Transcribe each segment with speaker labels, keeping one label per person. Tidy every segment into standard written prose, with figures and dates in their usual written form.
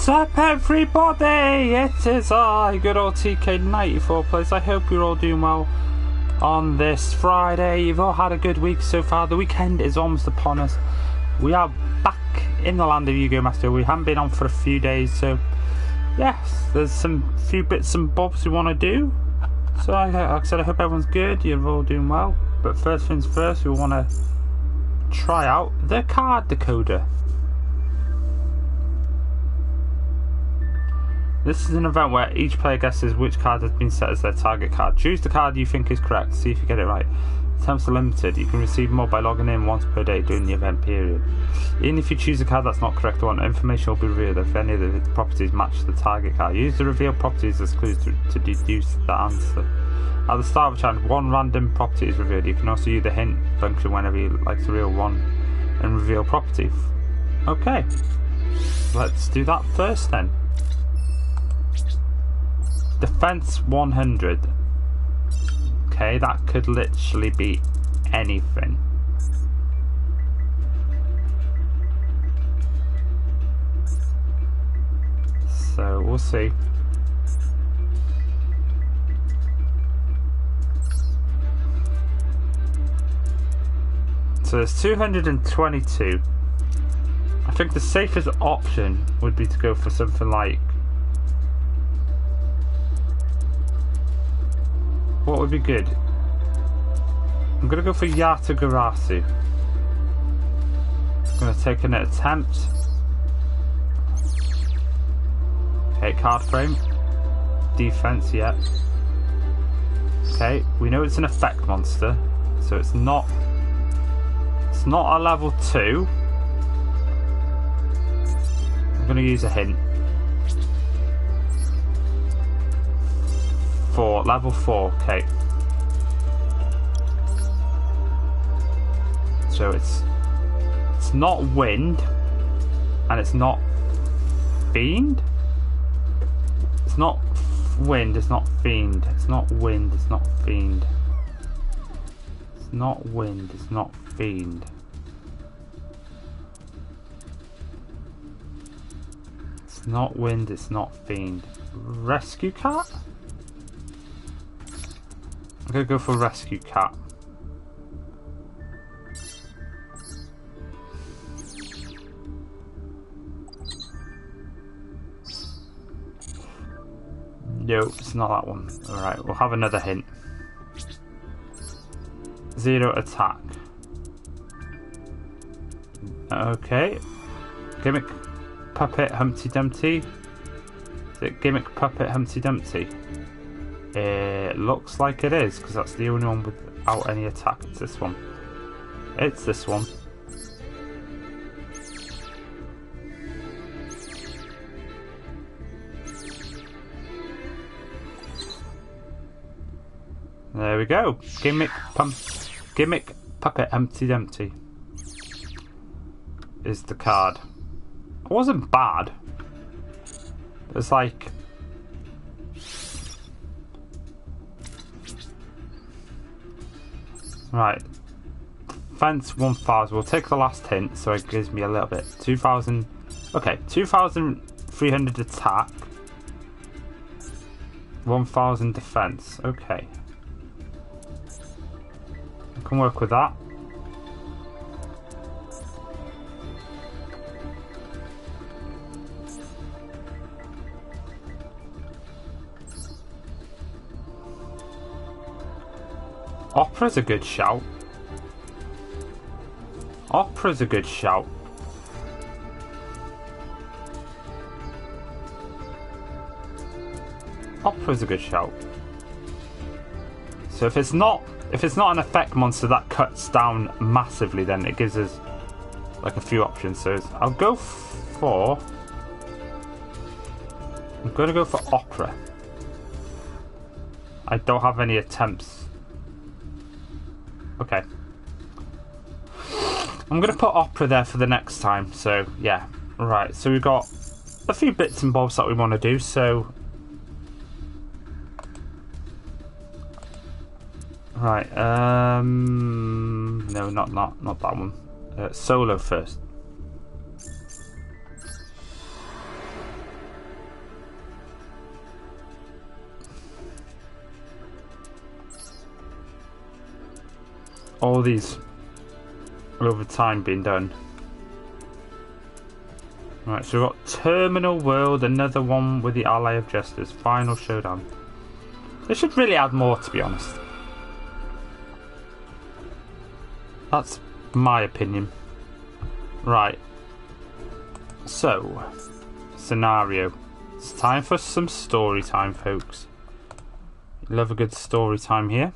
Speaker 1: What's up, everybody? It is I, good old TK94 Plays. I hope you're all doing well on this Friday. You've all had a good week so far. The weekend is almost upon us. We are back in the land of Yu-Gi-Oh! Master. We haven't been on for a few days, so yes, there's some few bits and bobs we want to do. So like I said, I hope everyone's good. You're all doing well. But first things first, we want to try out the card decoder. This is an event where each player guesses which card has been set as their target card. Choose the card you think is correct, see if you get it right. Attempts are limited. You can receive more by logging in once per day during the event period. Even if you choose a card that's not correct one, information will be revealed if any of the properties match the target card. Use the revealed properties as clues to deduce the answer. At the start of a challenge, one random property is revealed. You can also use the hint function whenever you like to reveal one and reveal property. Okay, let's do that first then. Defense 100. Okay, that could literally be anything. So we'll see. So there's 222. I think the safest option would be to go for something like, what would be good? I'm going to go for Yata-Garasu. I'm going to take an attempt. Okay, card frame. Defense, yeah. Okay, we know it's an effect monster, so it's not a level 2. I'm going to use a hint. Level 4, okay. So it's not wind, and it's not fiend. It's not wind, it's not fiend. It's not wind, it's not fiend. It's not wind, it's not fiend. It's not wind, it's not fiend. Rescue cat? I'm going to go for Rescue Cat. Nope, it's not that one. Alright, we'll have another hint. 0 attack. Okay. Gimmick Puppet Humpty Dumpty. Is it Gimmick Puppet Humpty Dumpty? It looks like it is, because that's the only one without any attack. It's this one. It's this one. There we go. Gimmick Puppet Humpty Dumpty is the card. It wasn't bad. It's like, right, Fence 1000. We'll take the last hint, so it gives me a little bit. 2000. Okay, 2300 attack, 1000 defense. Okay, I can work with that. Opera's a good shout. Opera's a good shout. Opera's a good shout. So if it's not an effect monster that cuts down massively, then it gives us like a few options. So I'll go for, I'm gonna go for Opera. I don't have any attempts. Okay. I'm going to put Opera there for the next time, so yeah. Right, so we've got a few bits and bobs that we want to do, so... Right, no, not that one. Solo first. all these over time being done. Right, so we've got Terminal World, another one with the Ally of Justice, Final Showdown. They should really add more, to be honest. That's my opinion. Right. So, scenario. It's time for some story time, folks. Love a good story time here.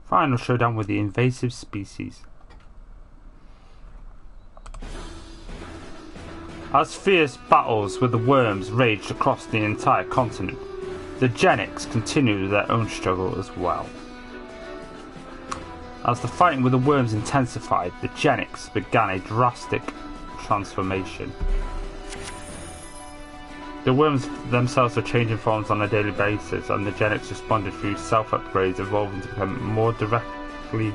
Speaker 1: Final showdown with the invasive species. As fierce battles with the worms raged across the entire continent, the Genics continued their own struggle as well. As the fighting with the worms intensified, the Genics began a drastic transformation. The worms themselves were changing forms on a daily basis, and the Genics responded through self-upgrades, evolving to become more directly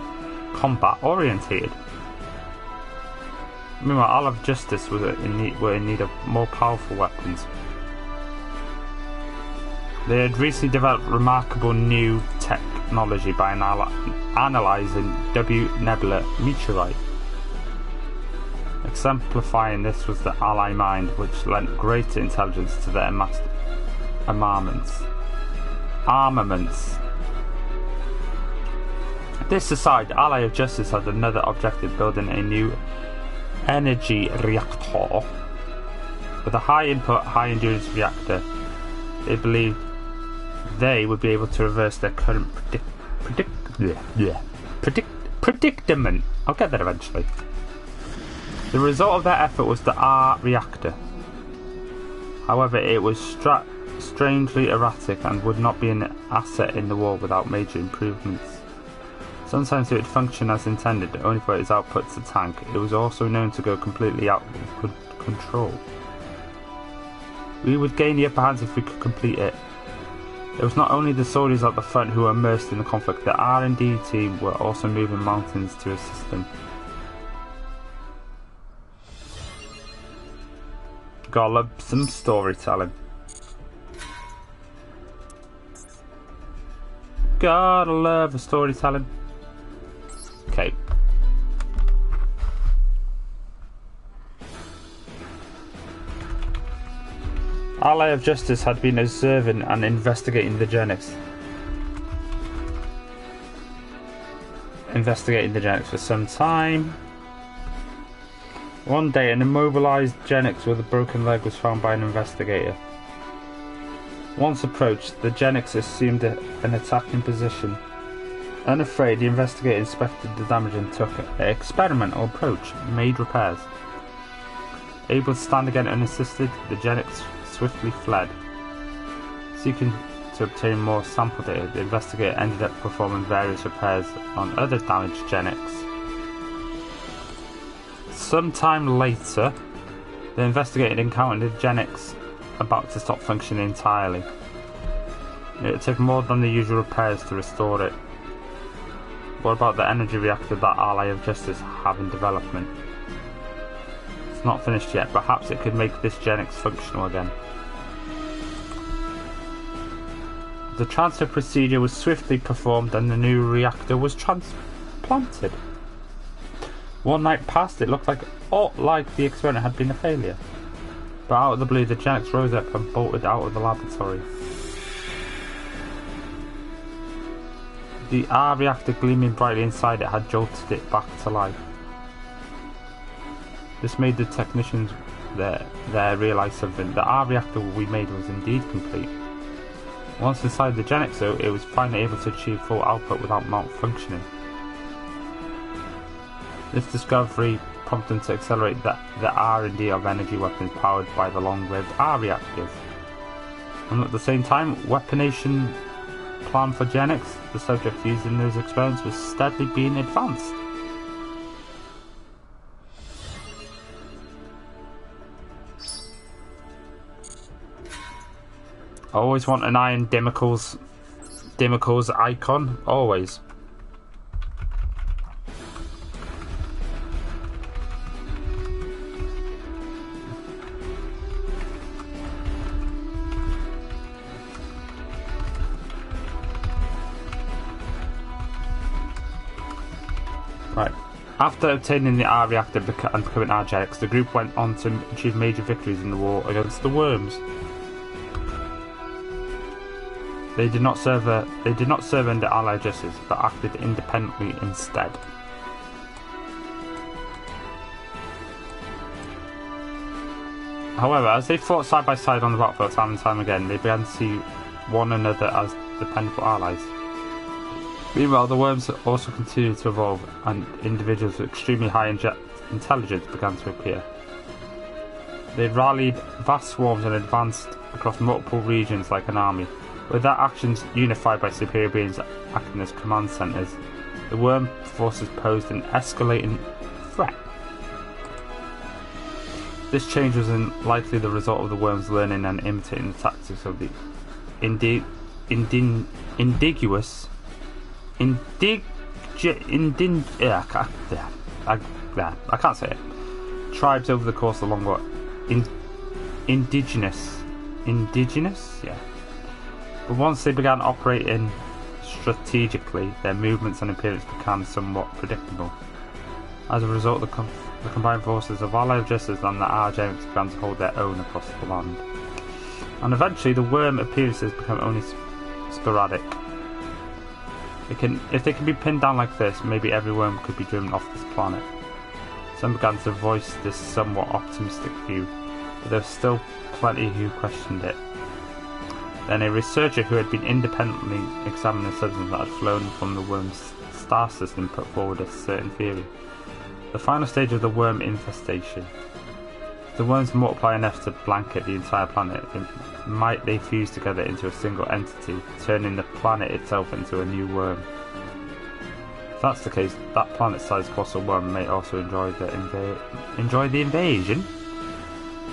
Speaker 1: combat-orientated. Meanwhile, Ally of Justice were in need of more powerful weapons. They had recently developed remarkable new technology by analysing W Nebula meteorite. Exemplifying this was the Ally Mind, which lent greater intelligence to their amassed armaments. This aside, Ally of Justice had another objective, building a new energy reactor. With a high input, high endurance reactor, they believed they would be able to reverse their current predicament. I'll get there eventually. The result of their effort was the R reactor. However, it was strangely erratic and would not be an asset in the war without major improvements. Sometimes it would function as intended, only for its output to tank. It was also known to go completely out of control. We would gain the upper hand if we could complete it. It was not only the soldiers at the front who were immersed in the conflict, the R&D team were also moving mountains to assist them. Gotta love some storytelling. Gotta love a storytelling. Okay. Ally of Justice had been observing and investigating the Genics. For some time. One day, an immobilized Genix with a broken leg was found by an investigator. Once approached, the Genix assumed an attacking position. Unafraid, the investigator inspected the damage and took an experimental approach, made repairs. Able to stand again unassisted, the Genix swiftly fled. Seeking to obtain more sample data, the investigator ended up performing various repairs on other damaged Genix. Sometime later, the investigator encountered the Genix about to stop functioning entirely. It took more than the usual repairs to restore it. What about the energy reactor that Ally of Justice have in development? It's not finished yet. Perhaps it could make this Genix functional again. The transfer procedure was swiftly performed and the new reactor was transplanted. One night passed, it looked like the experiment had been a failure. But out of the blue, the Genix rose up and bolted out of the laboratory. The R reactor gleaming brightly inside it had jolted it back to life. This made the technicians there realise something. The R reactor we made was indeed complete. Once inside the Genix, though, it was finally able to achieve full output without malfunctioning. This discovery prompted them to accelerate the R&D of energy weapons powered by the long-lived R reactors. And at the same time, weaponation plan for Genix, the subject used in those experiments, was steadily being advanced. I always want an Iron Dimicles icon, always. After obtaining the R reactor and becoming Argenx, the group went on to achieve major victories in the war against the worms. They did not serve under Allied justice, but acted independently instead. However, as they fought side by side on the battlefield time and time again, they began to see one another as dependable allies. Meanwhile, the worms also continued to evolve, and individuals with extremely high intelligence began to appear. They rallied vast swarms and advanced across multiple regions like an army. With their actions unified by superior beings acting as command centres, the worm forces posed an escalating threat. This change was likely the result of the worms learning and imitating the tactics of the I can't say it. Tribes over the course of the long war. Indigenous, yeah. But once they began operating strategically, their movements and appearance became somewhat predictable. As a result, the combined forces of Allied Justice and the Argenx began to hold their own across the land. And eventually, the worm appearances become only sporadic. If they can be pinned down like this, maybe every worm could be driven off this planet. Some began to voice this somewhat optimistic view, but there were still plenty who questioned it. Then a researcher who had been independently examining the substance that had flown from the worm's star system put forward a certain theory. The final stage of the worm infestation. If the worms multiply enough to blanket the entire planet, might they fuse together into a single entity, turning the planet itself into a new worm? If that's the case, that planet-sized colossal worm may also enjoy the invasion.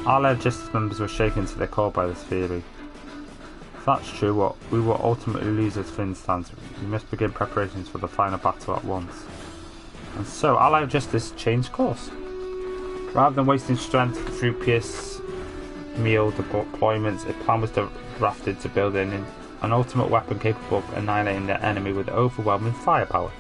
Speaker 1: Allied Justice members were shaken to their core by this theory. If that's true, we will ultimately lose as Finstans. We must begin preparations for the final battle at once. And so, Allied Justice changed course. Rather than wasting strength through piecemeal deployments, a plan was drafted to build an ultimate weapon capable of annihilating their enemy with overwhelming firepower.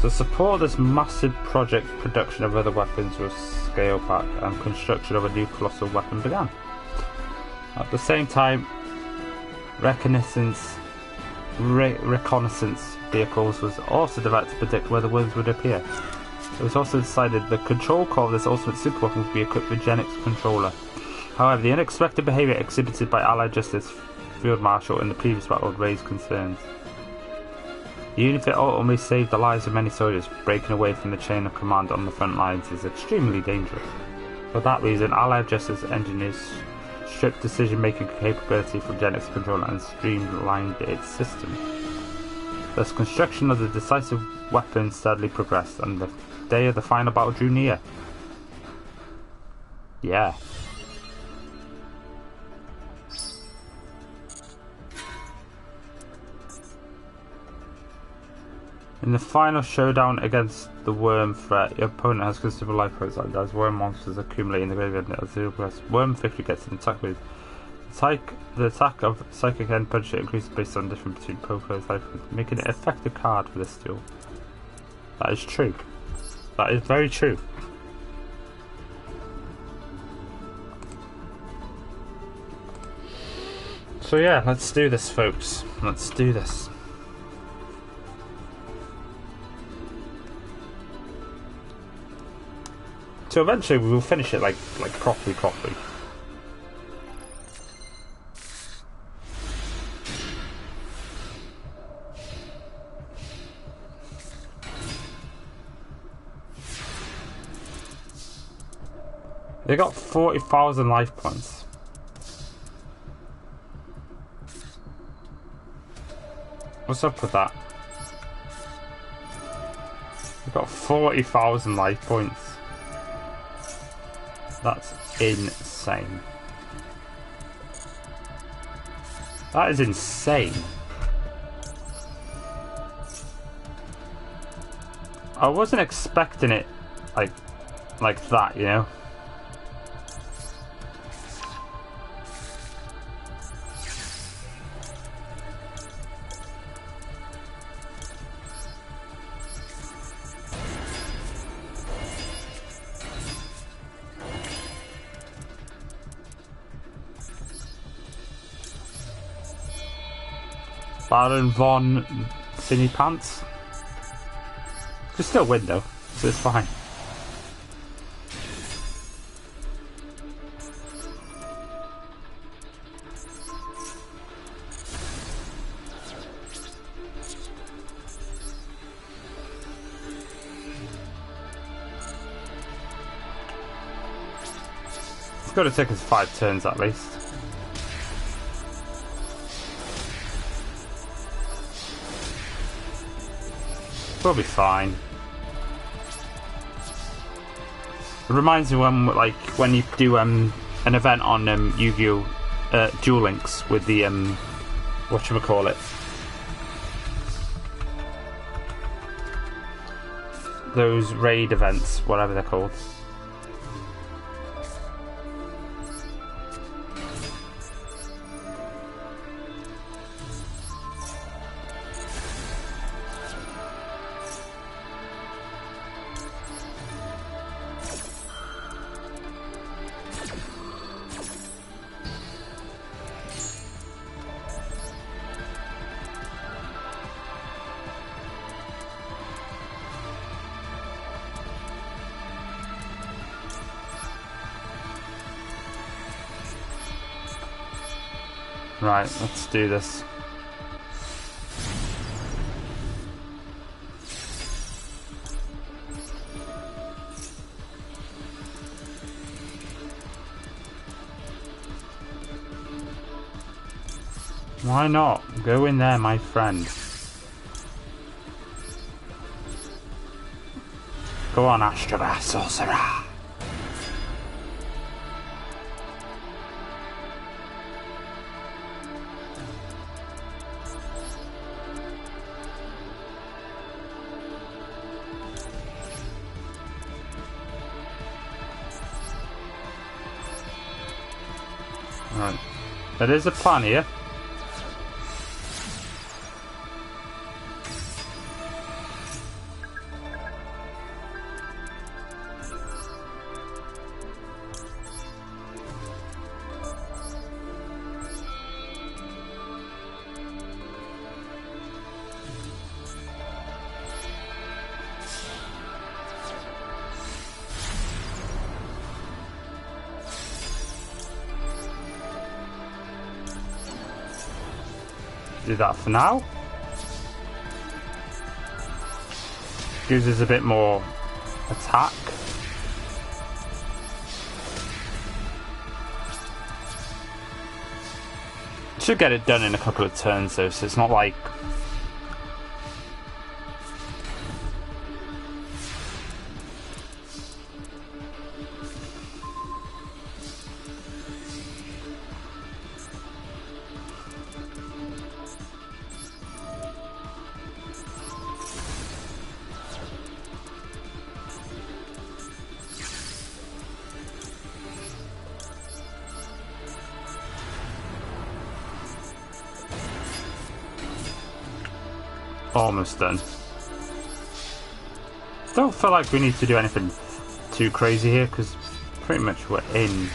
Speaker 1: To support this massive project, production of other weapons was scaled back and construction of a new colossal weapon began. At the same time, reconnaissance vehicles was also developed to predict where the worms would appear. It was also decided the control core of this ultimate superweapon would be equipped with Genix controller. However, the unexpected behaviour exhibited by Allied Justice Field Marshal in the previous battle raised concerns. Even if it ultimately saved the lives of many soldiers, breaking away from the chain of command on the front lines is extremely dangerous. For that reason, Allied Justice engineers stripped decision-making capability from Genix controller and streamlined its system. Thus, construction of the decisive weapon steadily progressed, and the day of the final battle drew near. Yeah. In the final showdown against the worm threat, your opponent has considerable life points as worm monsters accumulate in the graveyard as they progress. Worm victory gets an attack boost. The attack of Psychic End Puncher increases based on difference between Pokemon's life points, making it an effective card for this duel. That is true. That is very true. So yeah, let's do this, folks. Let's do this. So eventually we will finish it like properly. They got 40,000 life points. What's up with that? They got 40,000 life points. That's insane. That is insane. I wasn't expecting it like that, you know. Baron von Thinny Pants. Just still win though, so it's fine. It's got to take us 5 turns at least. We'll be fine. It reminds me when you do an event on Yu-Gi-Oh! Duel Links with the whatchamacallit, those raid events, whatever they're called. Right, let's do this. Why not? Go in there, my friend. Go on, Astrobah, Sorcerer. Right. There is a plan here. Do that for now. Gives us a bit more attack. Should get it done in a couple of turns though, so it's not like... Almost done. Don't feel like we need to do anything too crazy here because pretty much we're in.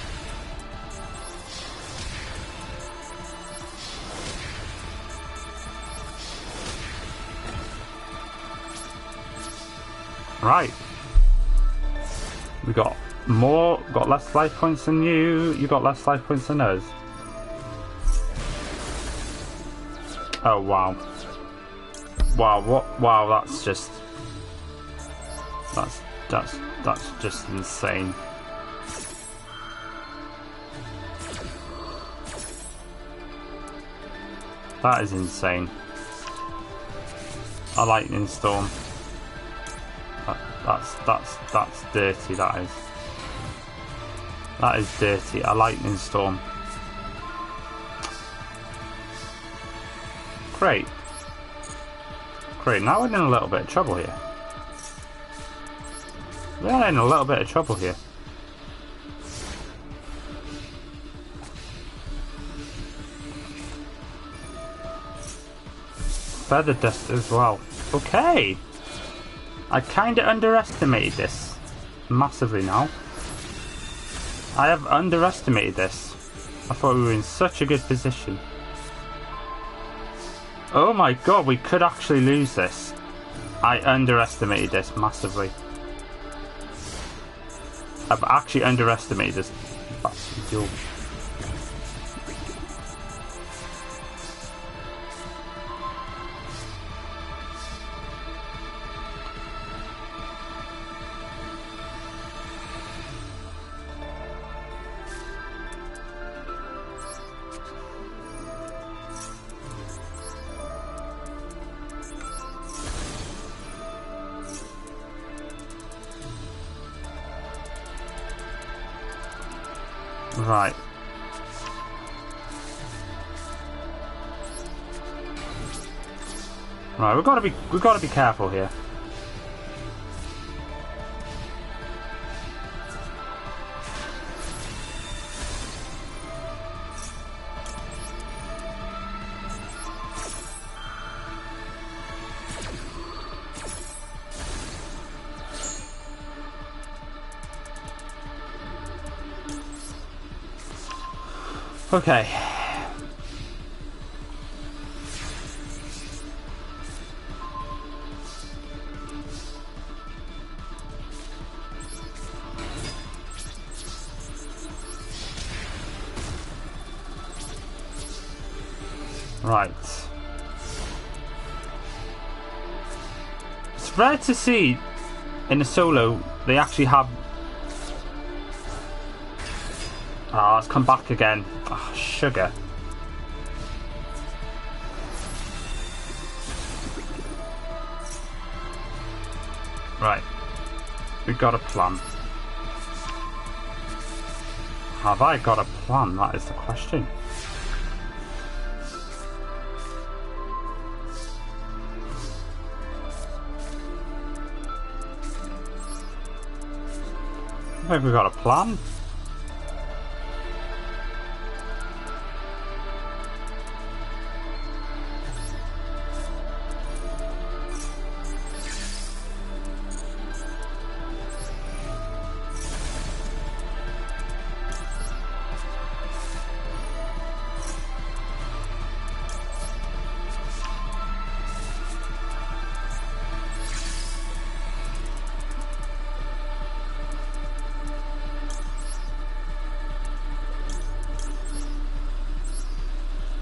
Speaker 1: Right. We got less life points than you. You got less life points than us. Oh wow. Wow, what? Wow, that's just insane. That is insane. A lightning storm. That's dirty. That is dirty. A lightning storm. Great. Great, now we're in a little bit of trouble here. We're in a little bit of trouble here. Feather dust as well. Okay. I kinda underestimated this. Massively now. I have underestimated this. I thought we were in such a good position. Oh my god, we could actually lose this. I underestimated this massively. I've actually underestimated this. Duel. Right. Right, we've got to be careful here. Okay. Right. It's rare to see in a solo they actually have. Ah, it's come back again. Ah, sugar. Right. We've got a plan. Have I got a plan? That is the question. Maybe we've got a plan.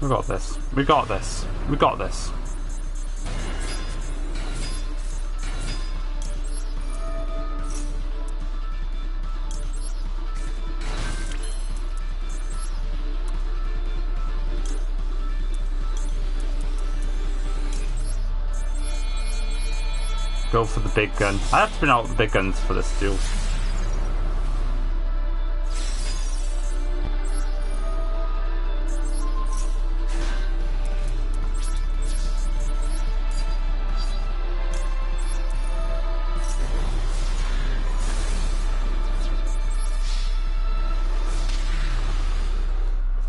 Speaker 1: We got this. We got this. We got this. Go for the big gun. I have to bring out the big guns for this duel.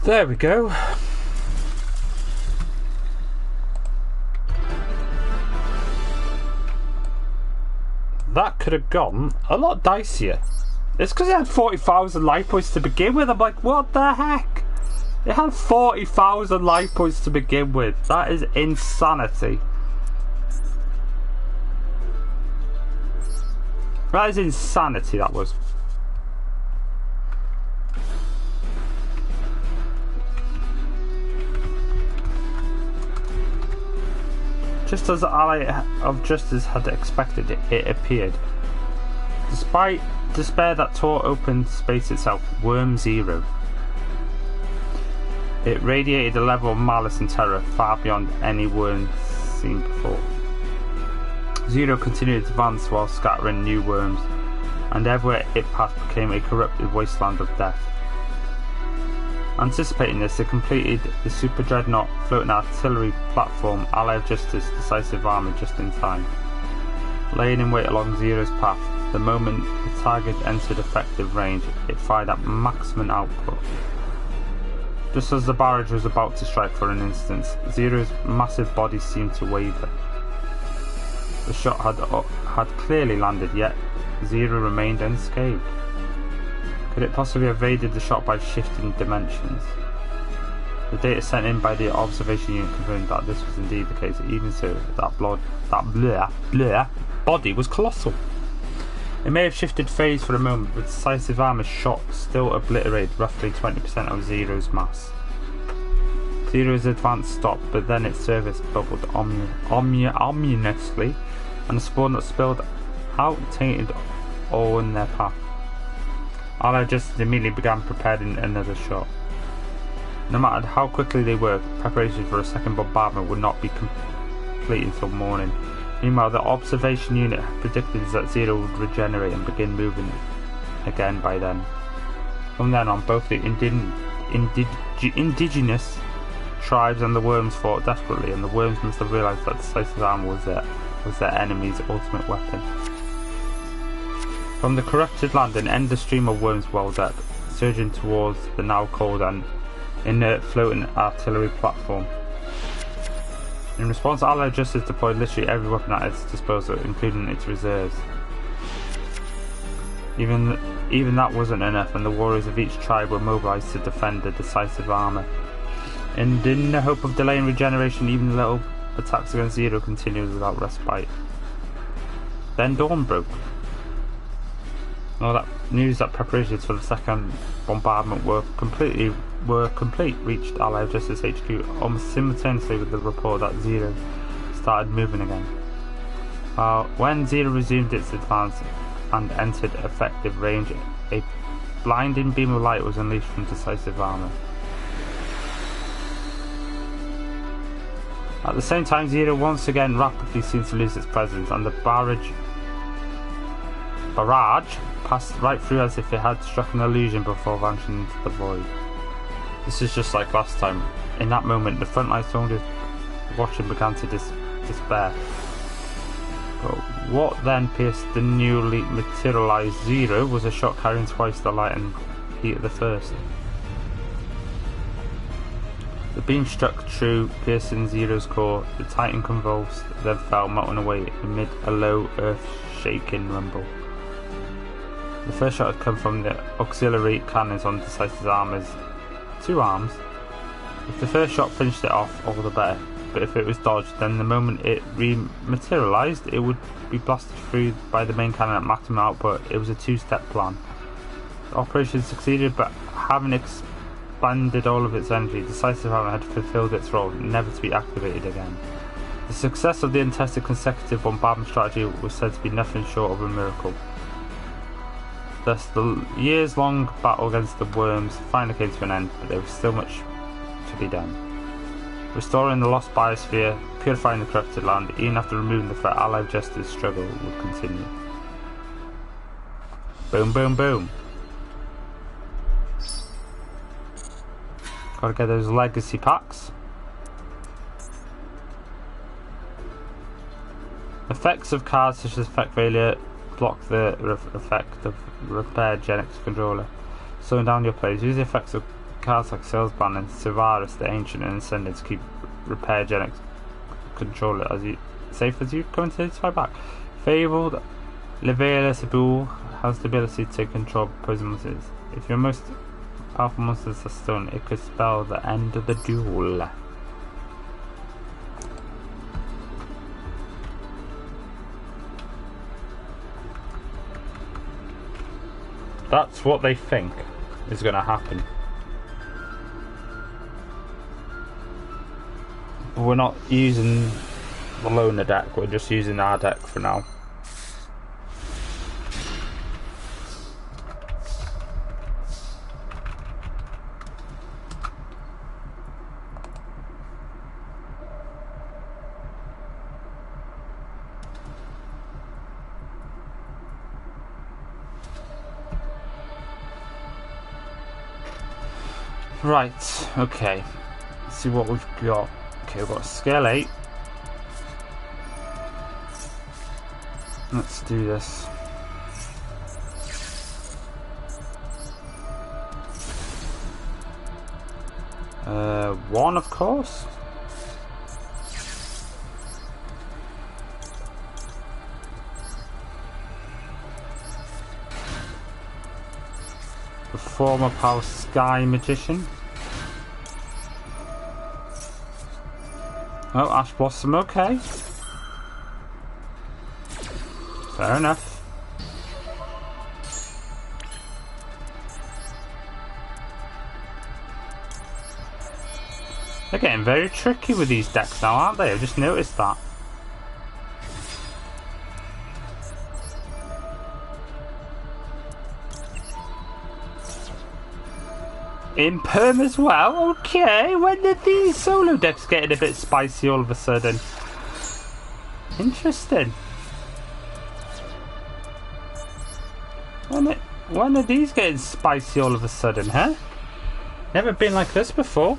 Speaker 1: There we go. That could have gone a lot dicier. It's because it had 40,000 life points to begin with. I'm like, what the heck? It had 40,000 life points to begin with. That is insanity. That is insanity, that was. Just as Ally of Justice had expected, it appeared. Despite despair that tore open space itself, Worm Zero. It radiated a level of malice and terror far beyond any worm seen before. Zero continued to advance while scattering new worms, and everywhere it passed became a corrupted wasteland of death. Anticipating this, it completed the Super Dreadnought floating artillery platform Ally of Justice decisive armour just in time. Laying in wait along Zero's path, the moment the target entered effective range, it fired at maximum output. Just as the barrage was about to strike for an instant, Zero's massive body seemed to waver. The shot had clearly landed, yet Zero remained unscathed. Could it possibly have evaded the shot by shifting dimensions? The data sent in by the observation unit confirmed that this was indeed the case. Even so, that body was colossal. It may have shifted phase for a moment, but decisive armor's shot still obliterated roughly 20% of Zero's mass. Zero's advance stopped, but then its surface bubbled ominously, and the spawn that spilled out tainted all in their path. Allied Justice immediately began preparing another shot. No matter how quickly they worked, preparations for a second bombardment would not be complete until morning. Meanwhile, the observation unit had predicted that Zero would regenerate and begin moving again by then. From then on, both the indigenous tribes and the worms fought desperately, and the worms must have realised that decisive armor was their enemy's ultimate weapon. From the corrupted land, an endless stream of worms welled up, surging towards the now cold and inert floating artillery platform. In response, Allied Justice deployed literally every weapon at its disposal, including its reserves. Even that wasn't enough, and the warriors of each tribe were mobilized to defend the decisive armor. And in the hope of delaying regeneration, even the little attacks against Zero continued without respite. Then dawn broke. All that news that preparations for the second bombardment were complete reached Allied Justice HQ almost simultaneously with the report that Zero started moving again. When Zero resumed its advance and entered effective range, a blinding beam of light was unleashed from decisive armor. At the same time, Zero once again rapidly seemed to lose its presence, and the barrage passed right through as if it had struck an illusion before vanishing into the void. This is just like last time. In that moment, the frontline soldiers watching began to despair. But what then pierced the newly materialized Zero was a shot carrying twice the light and heat of the first. The beam struck true, piercing Zero's core. The Titan convulsed, then fell, melting away amid a low, earth-shaking rumble. The first shot had come from the auxiliary cannons on Decisive Armor's two arms. If the first shot finished it off, all the better, but if it was dodged, then the moment it rematerialized, it would be blasted through by the main cannon at maximum output. It was a two-step plan. The operation succeeded, but having expanded all of its energy, Decisive Armor had fulfilled its role, never to be activated again. The success of the untested consecutive bombardment strategy was said to be nothing short of a miracle. Thus, the years-long battle against the worms finally came to an end, but there was still much to be done. Restoring the lost biosphere, purifying the corrupted land, even after removing the threat, Allied Justice struggle would continue. Boom, boom, boom. Gotta get those legacy packs. Effects of cards such as effect failure block the effect of Repair Genix controller, slowing down your plays. Use the effects of cards like Salesman and Sevarus the Ancient and Ascendant to keep Repair Genix controller as safe as you come into this fight back. Fabled Leveilla Sabul has the ability to control opposing monsters. If your most powerful monsters are stunned, it could spell the end of the duel. That's what they think is going to happen. But we're not using the loaner deck, we're just using our deck for now. Right, okay. Let's see what we've got. Okay, we've got scale 8. Let's do this. One, of course. The former Power Sky Magician. Oh, Ash Blossom, okay. Fair enough. They're getting very tricky with these decks now, aren't they? I've just noticed that. Imperm as well? Okay, when did these solo decks get a bit spicy all of a sudden? Interesting. When are these getting spicy all of a sudden, huh? Never been like this before.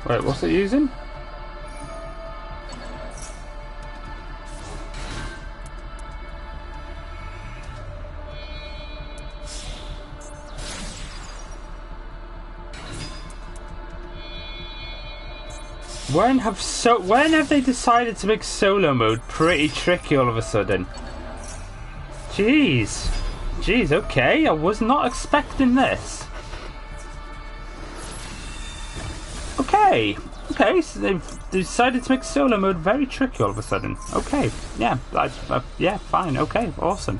Speaker 1: Wait, what's it using? When have they decided to make solo mode pretty tricky all of a sudden? Jeez. Jeez, okay, I was not expecting this. Okay, so they've decided to make solo mode very tricky all of a sudden. Okay, yeah, yeah, fine, okay, awesome.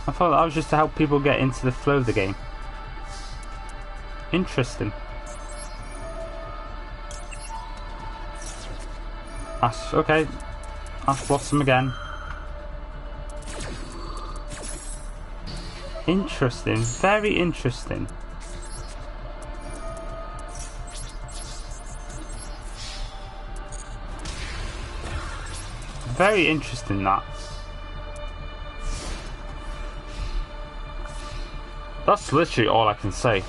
Speaker 1: I thought that was just to help people get into the flow of the game. Interesting. Okay, Ash Blossom again. Interesting, very interesting. Very interesting, that. That's literally all I can say.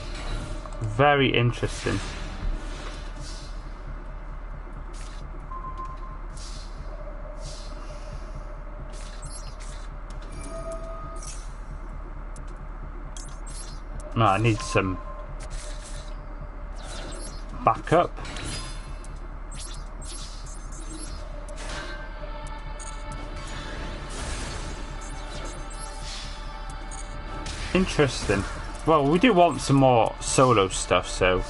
Speaker 1: Very interesting. No, I need some backup. Interesting. Well, we do want some more solo stuff, so...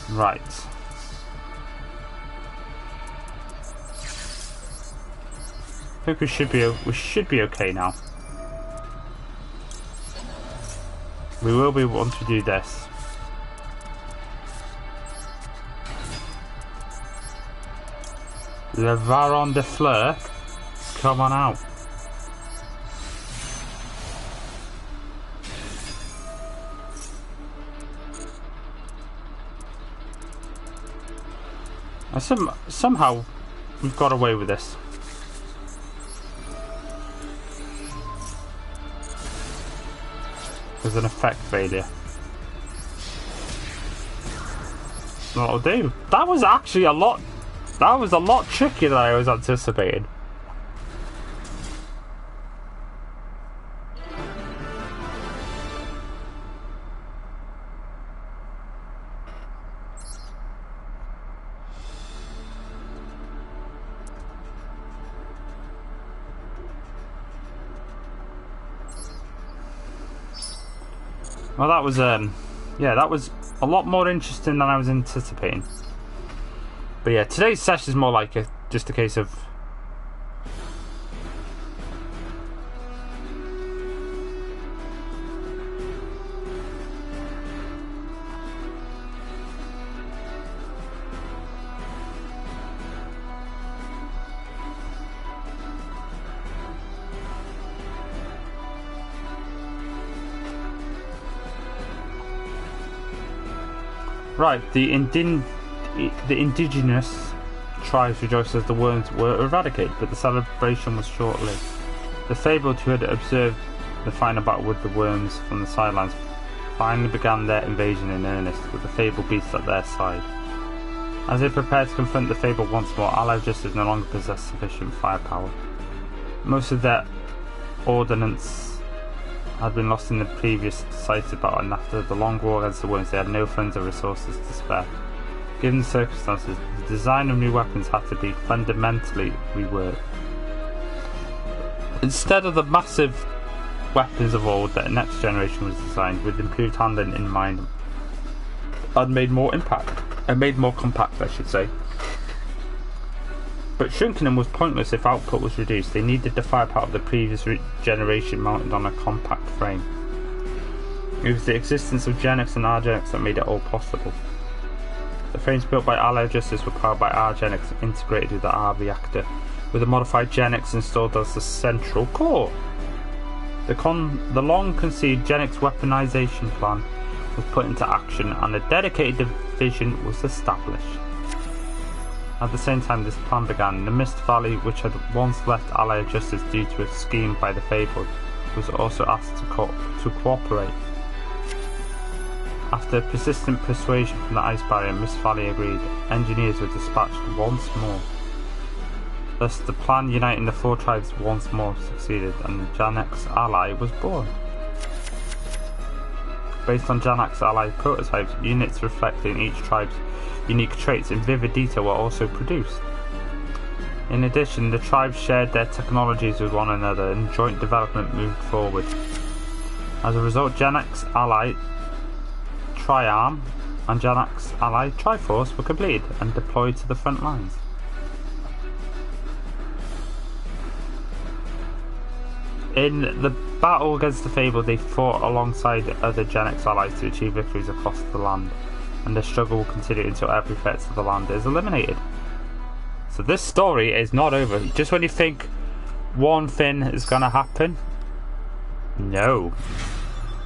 Speaker 1: Right. I think we should be okay now. We will be once we do this. Le Varon de Fleur, come on out. Somehow we've got away with this. There's an effect failure. That'll do. That was actually a lot. That was a lot trickier than I was anticipating. Well, that was yeah, that was a lot more interesting than I was anticipating. But yeah, today's session is more like just a case of Right, the indigenous tribes rejoiced as the worms were eradicated, but the celebration was short-lived. The fabled who had observed the final battle with the worms from the sidelines finally began their invasion in earnest, with the fabled beasts at their side. As they prepared to confront the fabled once more, Allied Justice no longer possessed sufficient firepower. Most of their ordnance had been lost in the previous decisive battle, and after the long war against the worms, they had no funds or resources to spare. Given the circumstances, the design of new weapons had to be fundamentally reworked. Instead of the massive weapons of old, the next generation was designed with improved handling in mind and made more compact, I should say. But shrinking them was pointless if output was reduced. They needed the firepower of the previous generation mounted on a compact frame. It was the existence of Genex and Argenex that made it all possible. The frames built by Allied Justice were powered by Argenex integrated with the R reactor, with a modified Genex installed as the central core. The long-conceived Genex weaponization plan was put into action, and a dedicated division was established. At the same time this plan began, the Mist Valley, which had once left Allied Justice due to a scheme by the Fabled, was also asked to cooperate. After persistent persuasion from the Ice Barrier, Mist Valley agreed. Engineers were dispatched once more. Thus the plan uniting the four tribes once more succeeded, and the Genex Ally was born. Based on Genex Ally prototypes, units reflecting each tribe's unique traits in vivid detail were also produced. In addition, the tribes shared their technologies with one another, and joint development moved forward. As a result, Genex Ally Tri-Arm and Genex Ally Triforce were completed and deployed to the front lines. In the battle against the Fable, they fought alongside other Genex allies to achieve victories across the land, and the struggle will continue until every threat to the land is eliminated. So this story is not over. Just when you think one thing is going to happen, no.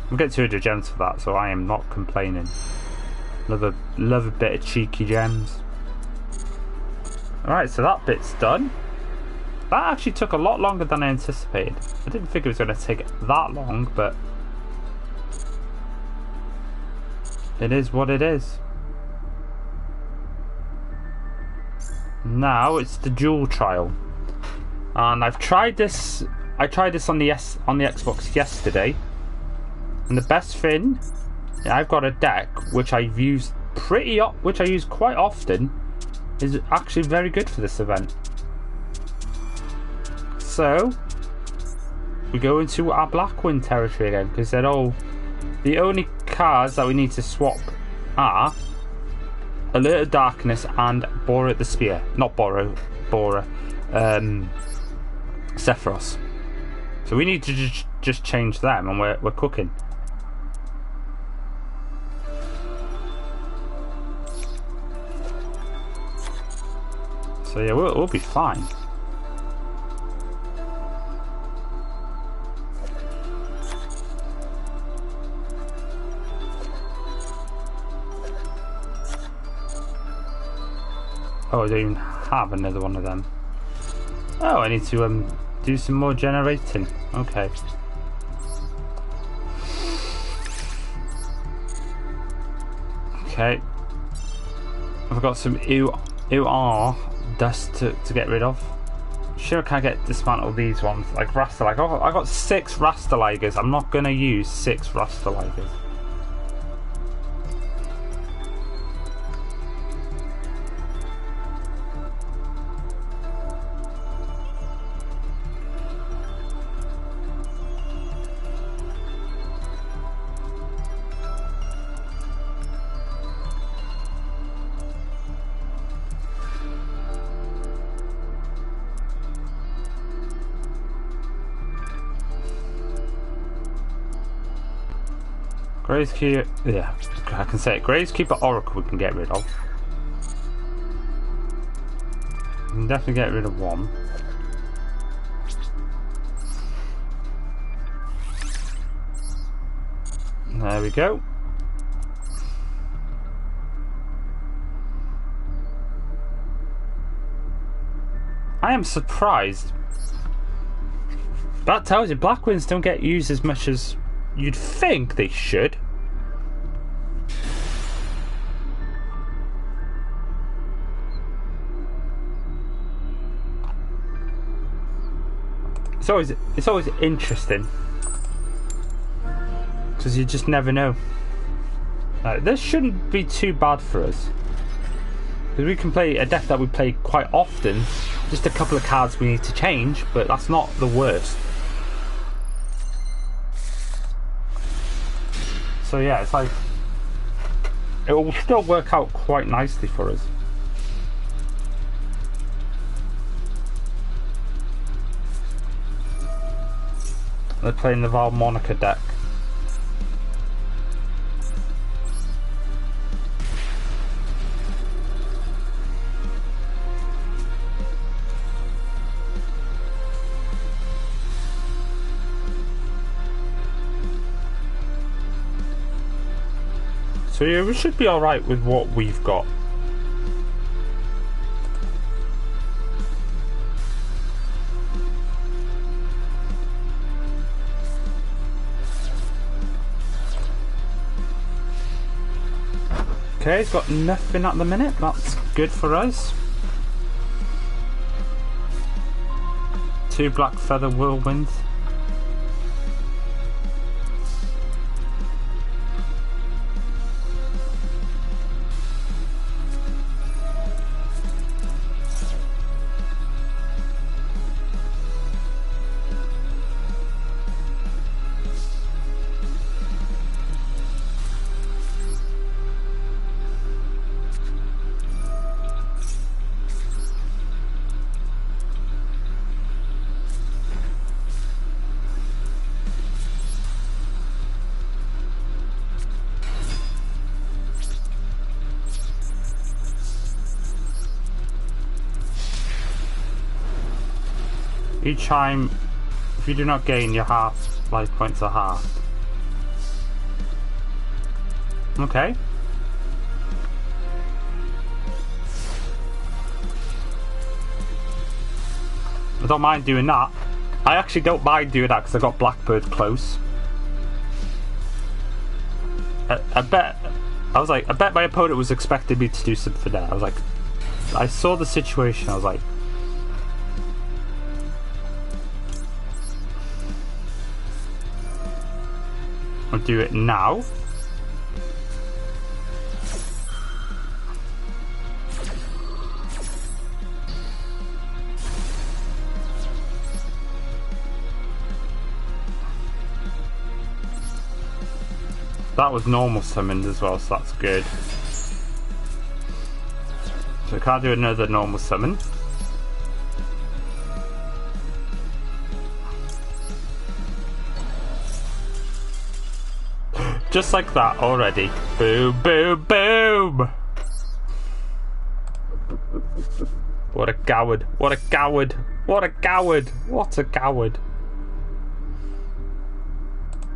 Speaker 1: I'm getting 200 gems for that, so I am not complaining. Love a bit of cheeky gems. Alright, so that bit's done. That actually took a lot longer than I anticipated. I didn't think it was going to take that long, but it is what it is. Now it's the dual trial, and I've tried this. I tried this on the Xbox yesterday, and the best thing, I've got a deck which I've used which I use quite often, is actually very good for this event. So we go into our Blackwind territory again, because they're all the only cards that we need to swap are Alert of Darkness and Borer the Spear. Not Borer, Sephiroth. So we need to just change them, and we're cooking. So yeah, we'll be fine. Oh, I don't even have another one of them. Oh, I need to do some more generating. Okay. Okay. I've got some UR dust to get rid of. Sure, can I get dismantle these ones like Rastalag? I got 6 Rastalagers. I'm not gonna use 6 Rastalagers. Gravekeeper, yeah, I can say it. Gravekeeper Oracle we can get rid of. We can definitely get rid of one. There we go. I am surprised. That tells you Black Winds don't get used as much as you'd think they should. It's always interesting because you just never know. This shouldn't be too bad for us because we can play a deck that we play quite often. Just a couple of cards we need to change, but that's not the worst. So yeah, it's like it will still work out quite nicely for us. They're playing the Val Monica deck. So yeah, we should be alright with what we've got. Okay, he's got nothing at the minute. That's good for us. 2 Black Feather Whirlwinds. Each time, if you do not gain, your half life points are halved. Okay. I don't mind doing that. I actually don't mind doing that because I got Blackbird close. I bet my opponent was expecting me to do something there. I was like, I saw the situation. I was like, I'll do it now. That was normal summoned as well, so that's good. So I can't do another normal summon. Just like that already. Boom, boom, boom! What a coward. What a coward. What a coward. What a coward.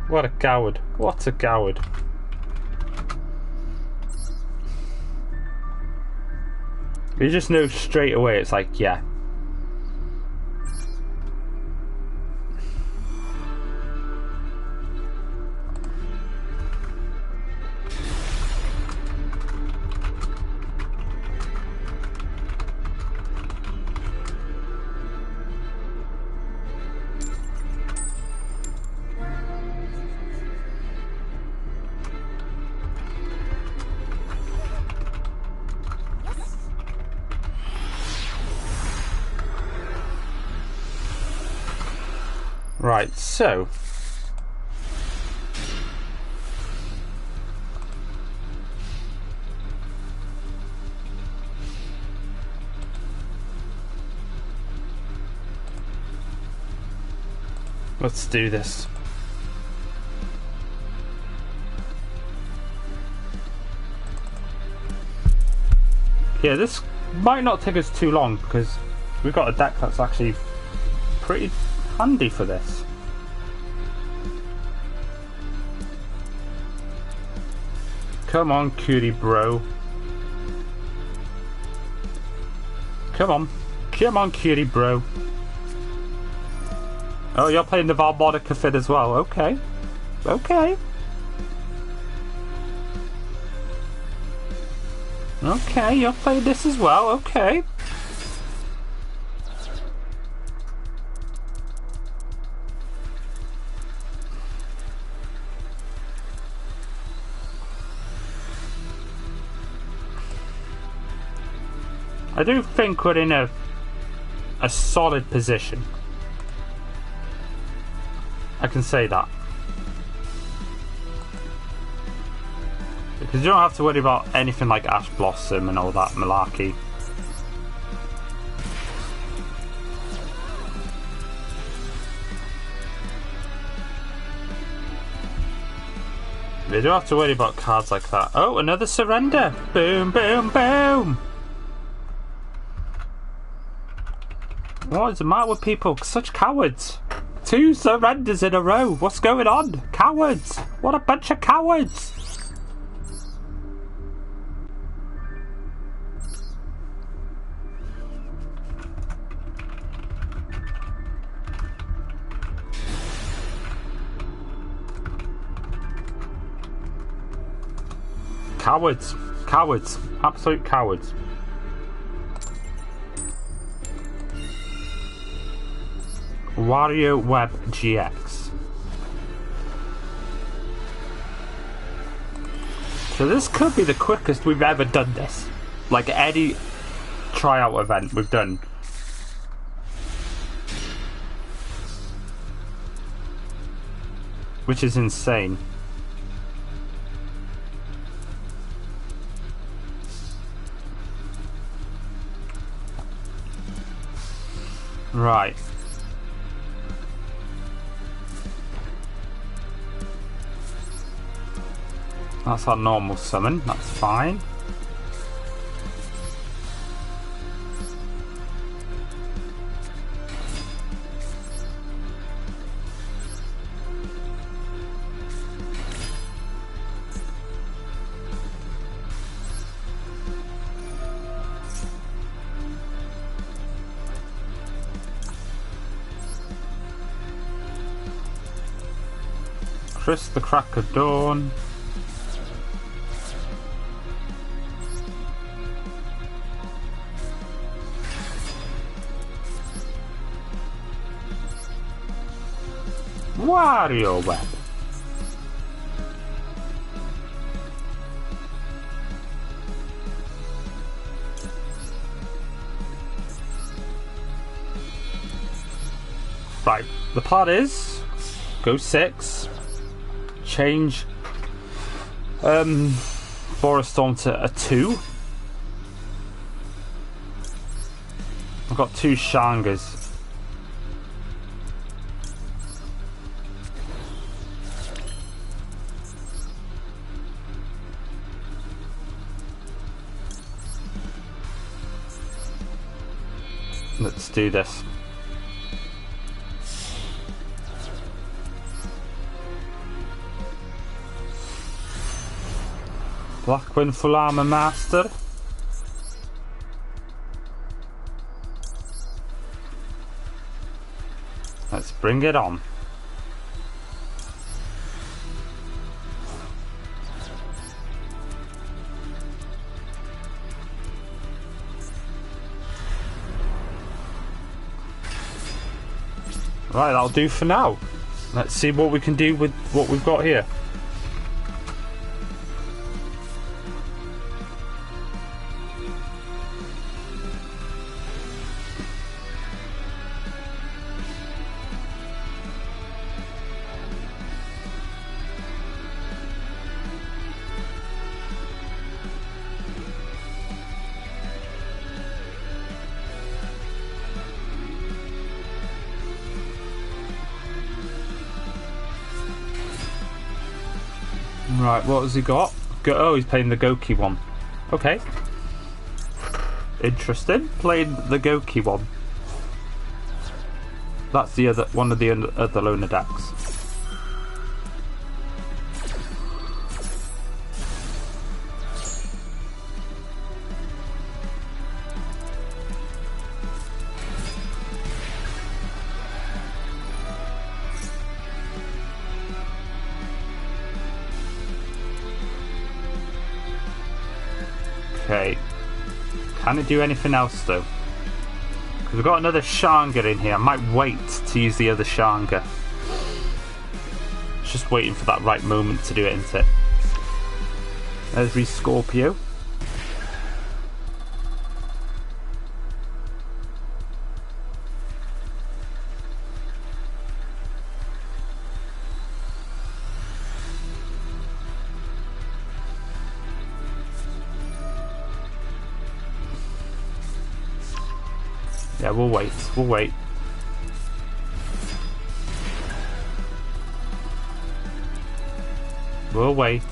Speaker 1: What a coward. What a coward. You just know straight away, it's like, yeah. Right, so let's do this. Yeah, this might not take us too long because we've got a deck that's actually pretty handy for this. Come on, cutie bro. Come on. Come on, cutie bro. Oh, you're playing the Valmonica Fid as well. Okay. Okay. Okay, you're playing this as well. Okay. I do think we're in a solid position. I can say that. Because you don't have to worry about anything like Ash Blossom and all that malarkey. You don't have to worry about cards like that. Oh, another surrender! Boom, boom, boom! What is the matter with people? Such cowards! 2 surrenders in a row! What's going on? Cowards! What a bunch of cowards! Cowards! Cowards! Absolute cowards! Wario Web GX. So this could be the quickest we've ever done this. Like any tryout event we've done. Which is insane. Right. That's our normal summon, that's fine. Chris the Crack of Dawn. Wario Web. Right, the part is go 6, change Forest Storm to a 2. I've got 2 Shangas. Let's do this. Blackwing Full Armor Master. Let's bring it on. Right, that'll do for now. Let's see what we can do with what we've got here. Right, what has he got? Oh, he's playing the Goki one. Okay. Interesting. Playing the Goki one. That's the other one of the other loner decks. Okay. Can it do anything else though? Because we've got another Shanga in here. I might wait to use the other Shanga. Just waiting for that right moment to do it, isn't it? There's Scorpio. Yeah, we'll wait. We'll wait. We'll wait.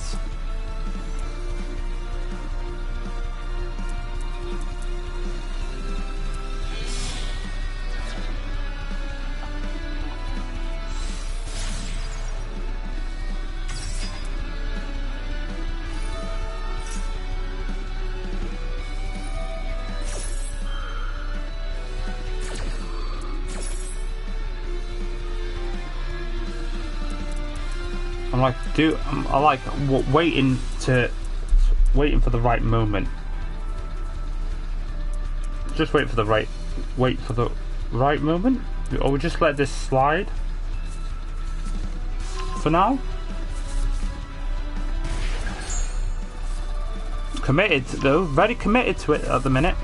Speaker 1: I like waiting for the right moment. Just wait for the right moment, or we just let this slide for now. Committed though, very committed to it at the minute.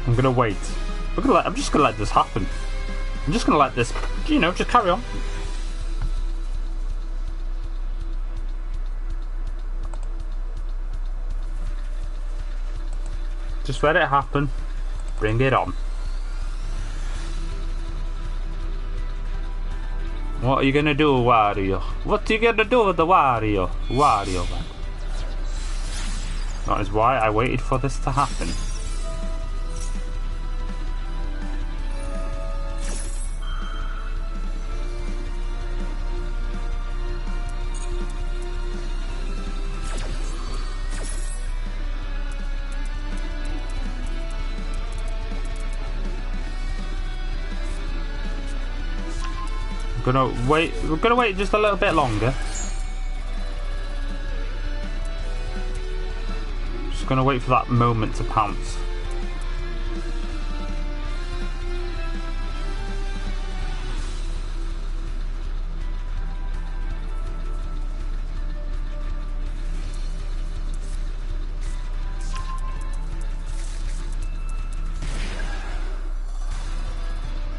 Speaker 1: I'm gonna wait. I'm just gonna let this happen. I'm just gonna let this, just carry on. Just let it happen. Bring it on. What are you gonna do, Wario? What are you gonna do with the Wario? Wario, man. That is why I waited for this to happen. We're gonna wait just a little bit longer. Just gonna wait for that moment to pounce.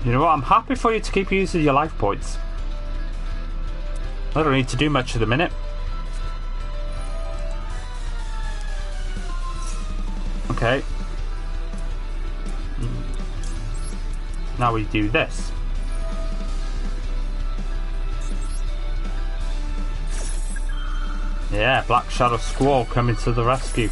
Speaker 1: You know what, I'm happy for you to keep using your life points. I don't need to do much at the minute. Okay. Now we do this. Yeah, Black Shadow Squall coming to the rescue.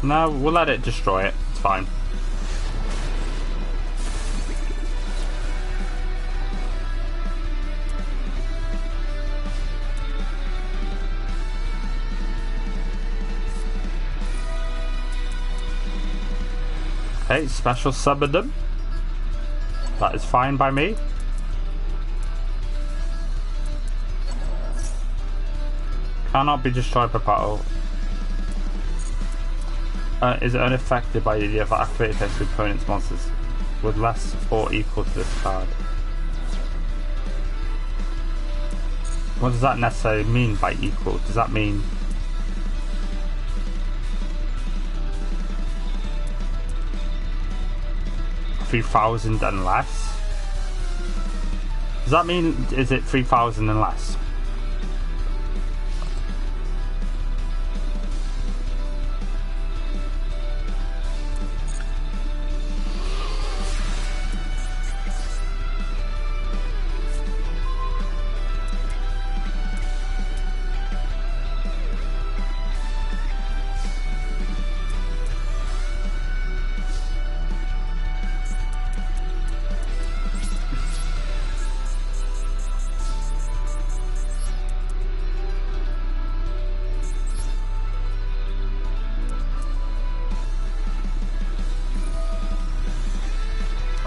Speaker 1: No, we'll let it destroy it. It's fine. Okay, special summon them. That is fine by me. Cannot be destroyed by battle. Is unaffected by the other activated against opponent's monsters with less or equal to this card. What does that necessarily mean by equal? Does that mean 3,000 and less? Does that mean, is it 3,000 and less?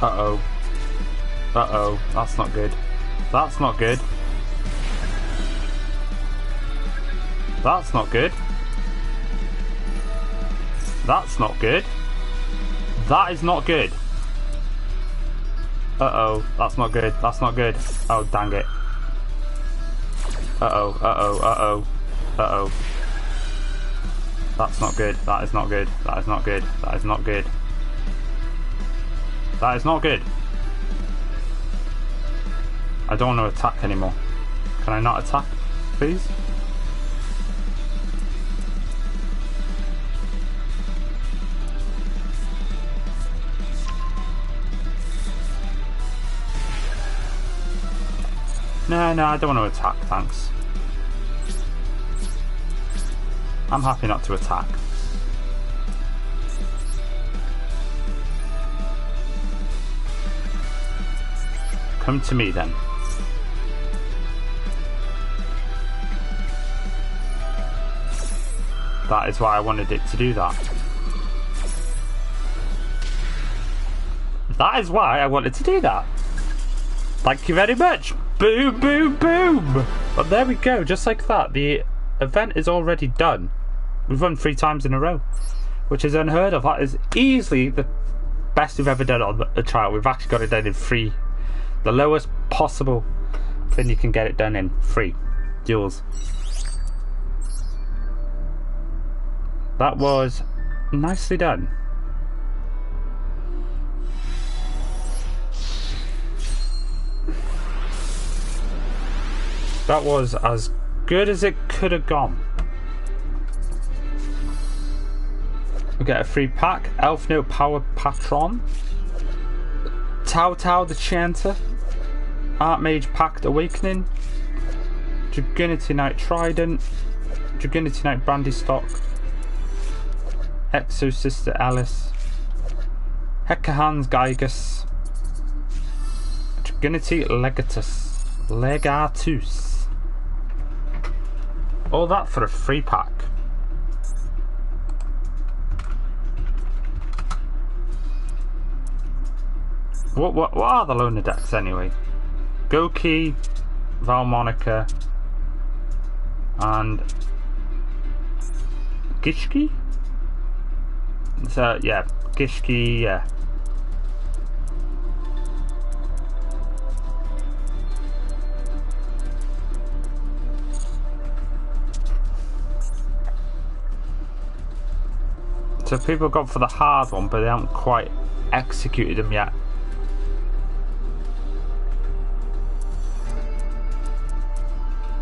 Speaker 1: Uh-oh. Uh-oh. That's not good. That's not good. That's not good. That's not good. That is not good. Uh-oh. That's not good. That's not good. Oh, dang it. Uh-oh. Uh-oh. Uh-oh. Uh-oh. That's not good. That is not good. That is not good. That is not good. That is not good. I don't want to attack anymore. Can I not attack, please? No, I don't want to attack, thanks. I'm happy not to attack. Come to me then. That is why I wanted it to do that. That is why I wanted to do that. Thank you very much. Boom, boom, boom. But there we go, just like that. The event is already done. We've won 3 times in a row, which is unheard of. That is easily the best we've ever done on a trial. We've actually got it done in 3. The lowest possible thing you can get it done in 3 duels. That was nicely done. That was as good as it could have gone. We get a free pack. Elf Note Power Patron. Tao Tao the Chanter. Archmage Pact Awakening. Dragunity Knight Trident. Dragunity Knight Brandystock. Exo Sister Alice. Hekahans Gygus. Dragunity Legatus. All that for a free pack. What are the loner decks anyway? Goki, Valmonica, and Gishki? So yeah, Gishki, yeah. So people have gone for the hard one, but they haven't quite executed them yet.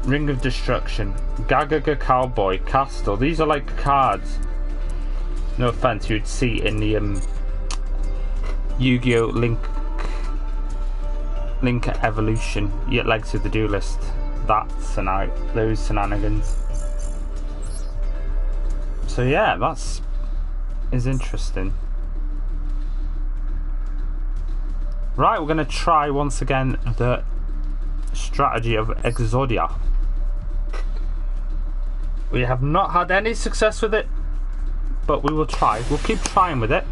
Speaker 1: Ring of Destruction, Gagaga Cowboy, Castle. These are like cards, no offense, you'd see in the Yu-Gi-Oh! Link Evolution, yet Legacy of the Duelist. That's tonight, those shenanigans. So yeah, that's is interesting. Right, we're going to try once again the strategy of Exodia. We have not had any success with it, but we will try. We'll keep trying with it.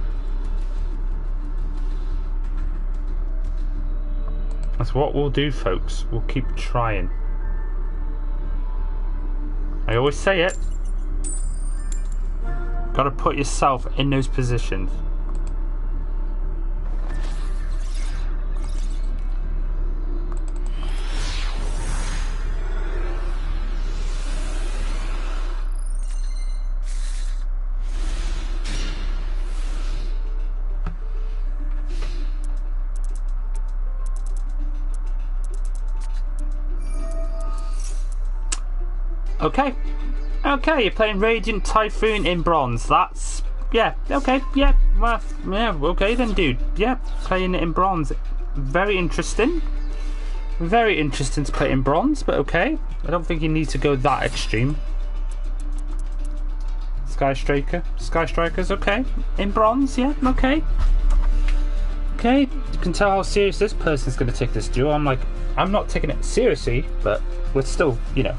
Speaker 1: That's what we'll do, folks. We'll keep trying. I always say it. Gotta put yourself in those positions. Okay, you're playing Radiant Typhoon in bronze. That's, yeah, okay, yeah, well, yeah, okay then, dude. Yeah, playing it in bronze. Very interesting. Very interesting to play in bronze, but okay. I don't think you need to go that extreme. Sky Striker's okay. In bronze, yeah, okay. Okay, you can tell how serious this person's going to take this duel. I'm not taking it seriously, but we're still, you know.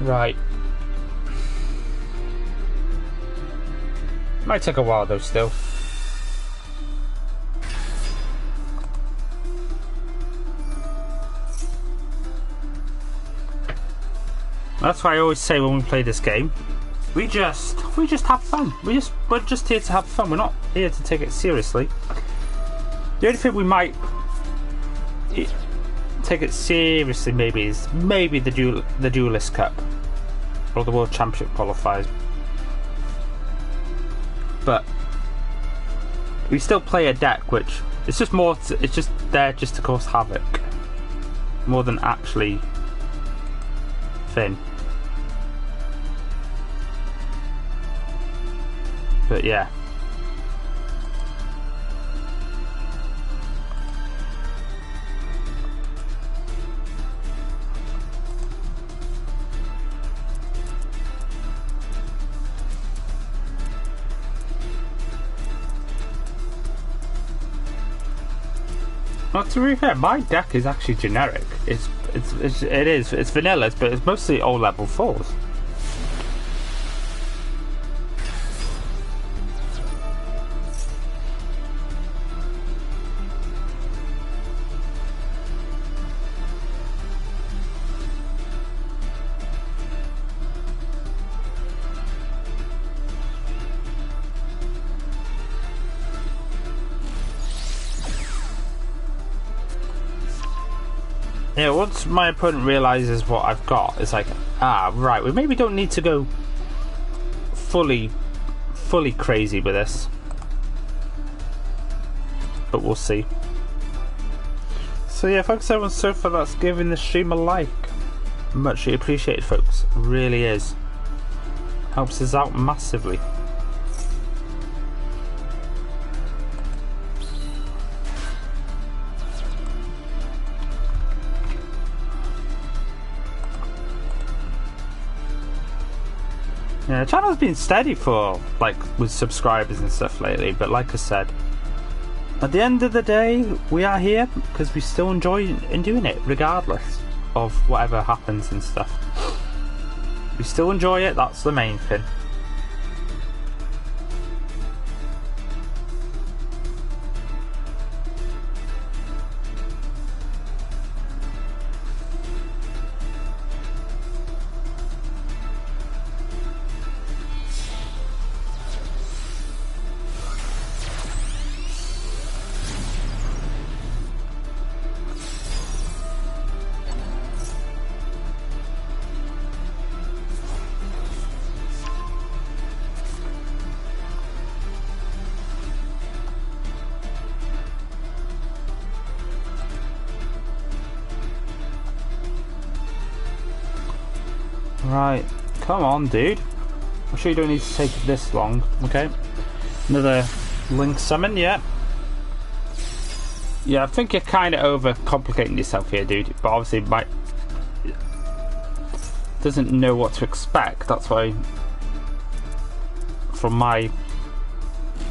Speaker 1: Right. Might take a while though still. That's why I always say when we play this game, we just have fun. We're just here to have fun. We're not here to take it seriously. The only thing we might take it seriously maybe is the Duelist Cup or the World Championship qualifiers. But we still play a deck which it's just more it's just there just to cause havoc more than actually Finn. But yeah. Well, to be fair, my deck is actually generic. It's vanilla, but it's mostly all level 4s. Yeah, once my opponent realizes what I've got, it's like, right, we maybe don't need to go fully crazy with this. But we'll see. So yeah, thanks everyone so far that's giving the stream a like. Muchly appreciated, folks. It really is. Helps us out massively. Yeah, the channel's been steady for, like, with subscribers and stuff lately, but like I said, at the end of the day, we are here because we still enjoy doing it, regardless of whatever happens and stuff. We still enjoy it, that's the main thing. Right, come on, dude. I'm sure you don't need to take this long, okay? Another Link summon, yeah. Yeah, I think you're kind of overcomplicating yourself here, dude. But obviously, doesn't know what to expect. That's why, from my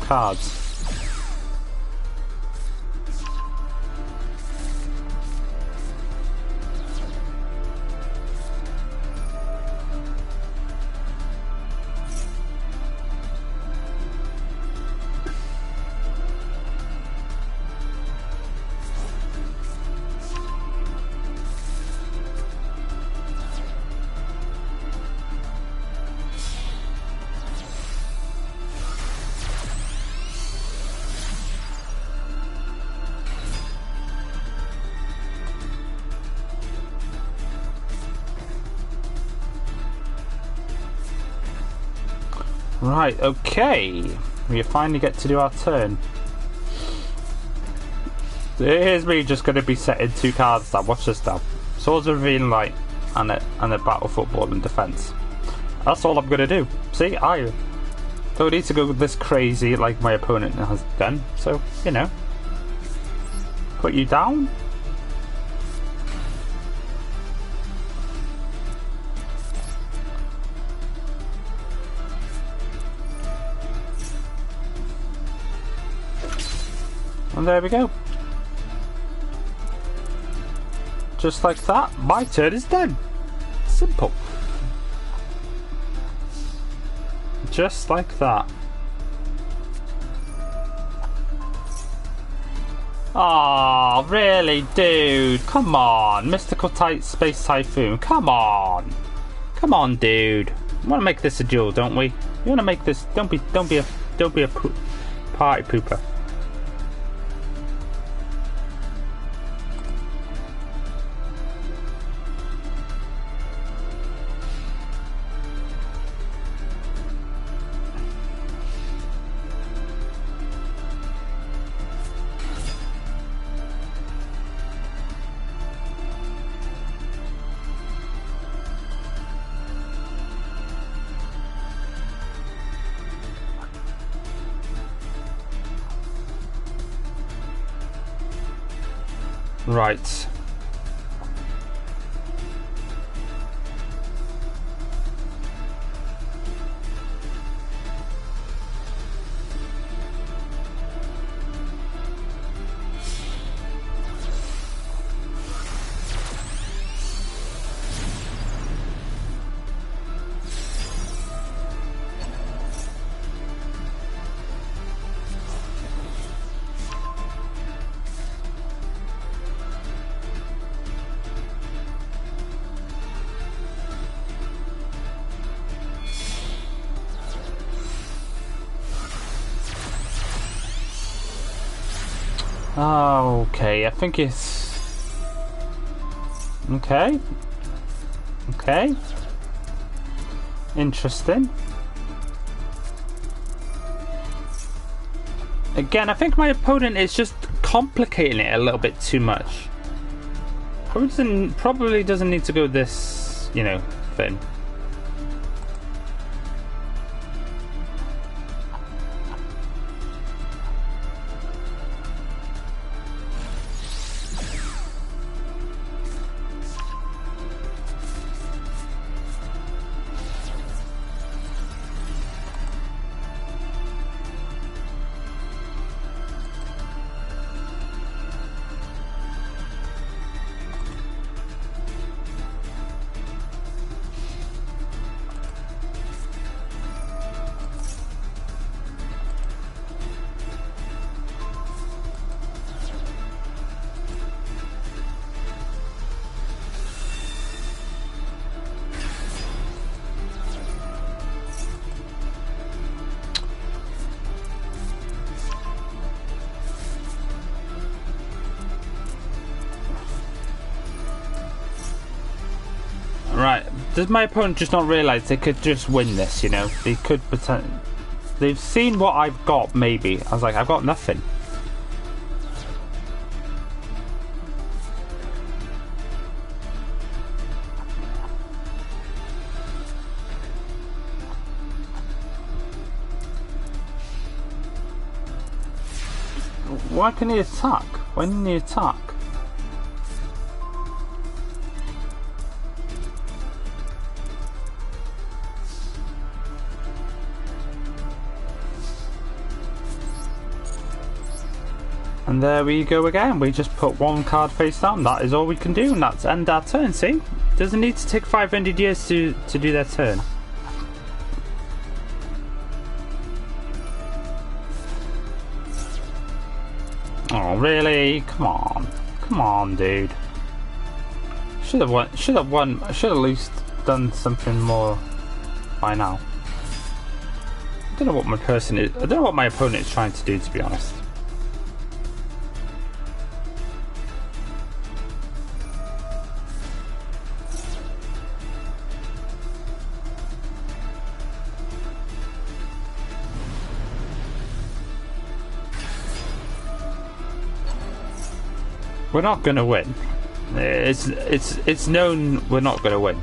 Speaker 1: cards. Right, okay. We finally get to do our turn. Here's me just going to be setting 2 cards down. Watch this now. Swords of Revealing Light and a Battle Football and Defense. That's all I'm going to do. See, I don't need to go this crazy like my opponent has done. So, you know. Put you down. And there we go. Just like that, my turn is done. Simple. Just like that. Oh, really, dude? Come on, Mystical Space Typhoon. Come on, dude. We want to make this a duel, don't we? You want to make this? Don't be a party pooper. Right. Okay, I think it's... Okay. Okay. Interesting. Again, I think my opponent is just complicating it a little bit too much. Probably doesn't need to go this, you know, thing. Right, does my opponent just not realise they could just win this, you know? They could pretend... They've seen what I've got, maybe. I was like, I've got nothing. Why can he attack? When didn't he attack? And there we go again. We just put one card face down. That is all we can do, and that's end our turn. See, doesn't need to take 500 years to do their turn. Oh really? Come on, dude. Should have won. Should have at least done something more by now. I don't know what my person is. I don't know what my opponent is trying to do, to be honest. We're not going to win. It's known we're not going to win.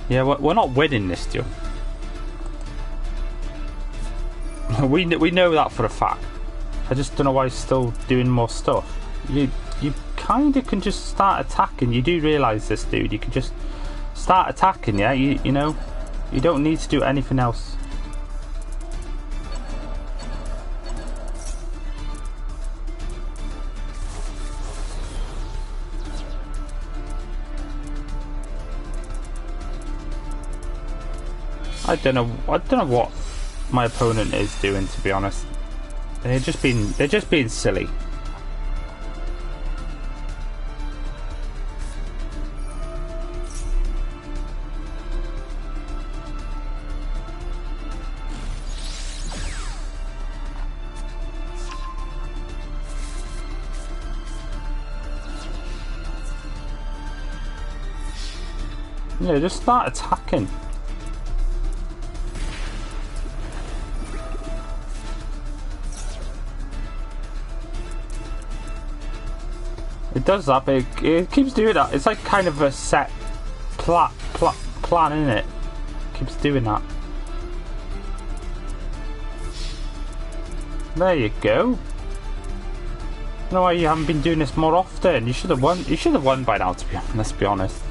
Speaker 1: Yeah, we're not winning this deal. We know that for a fact. I just don't know why he's still doing more stuff. You kind of can just start attacking. You do realise this, dude. You can just start attacking, yeah? You know? You don't need to do anything else. I don't know what my opponent is doing, to be honest. They're just being silly. Yeah, just start attacking. It does that, but it keeps doing that. It's like kind of a set plan, isn't it? Keeps doing that. There you go. I don't know why you haven't been doing this more often. You should have won. You should have won by now, to be honest. Let's be honest.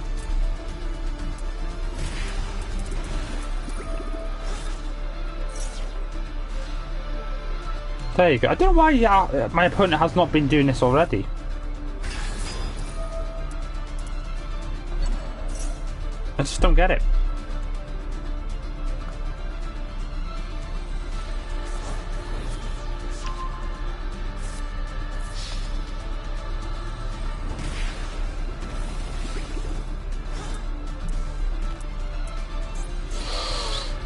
Speaker 1: There you go. I don't know why my opponent has not been doing this already. I just don't get it.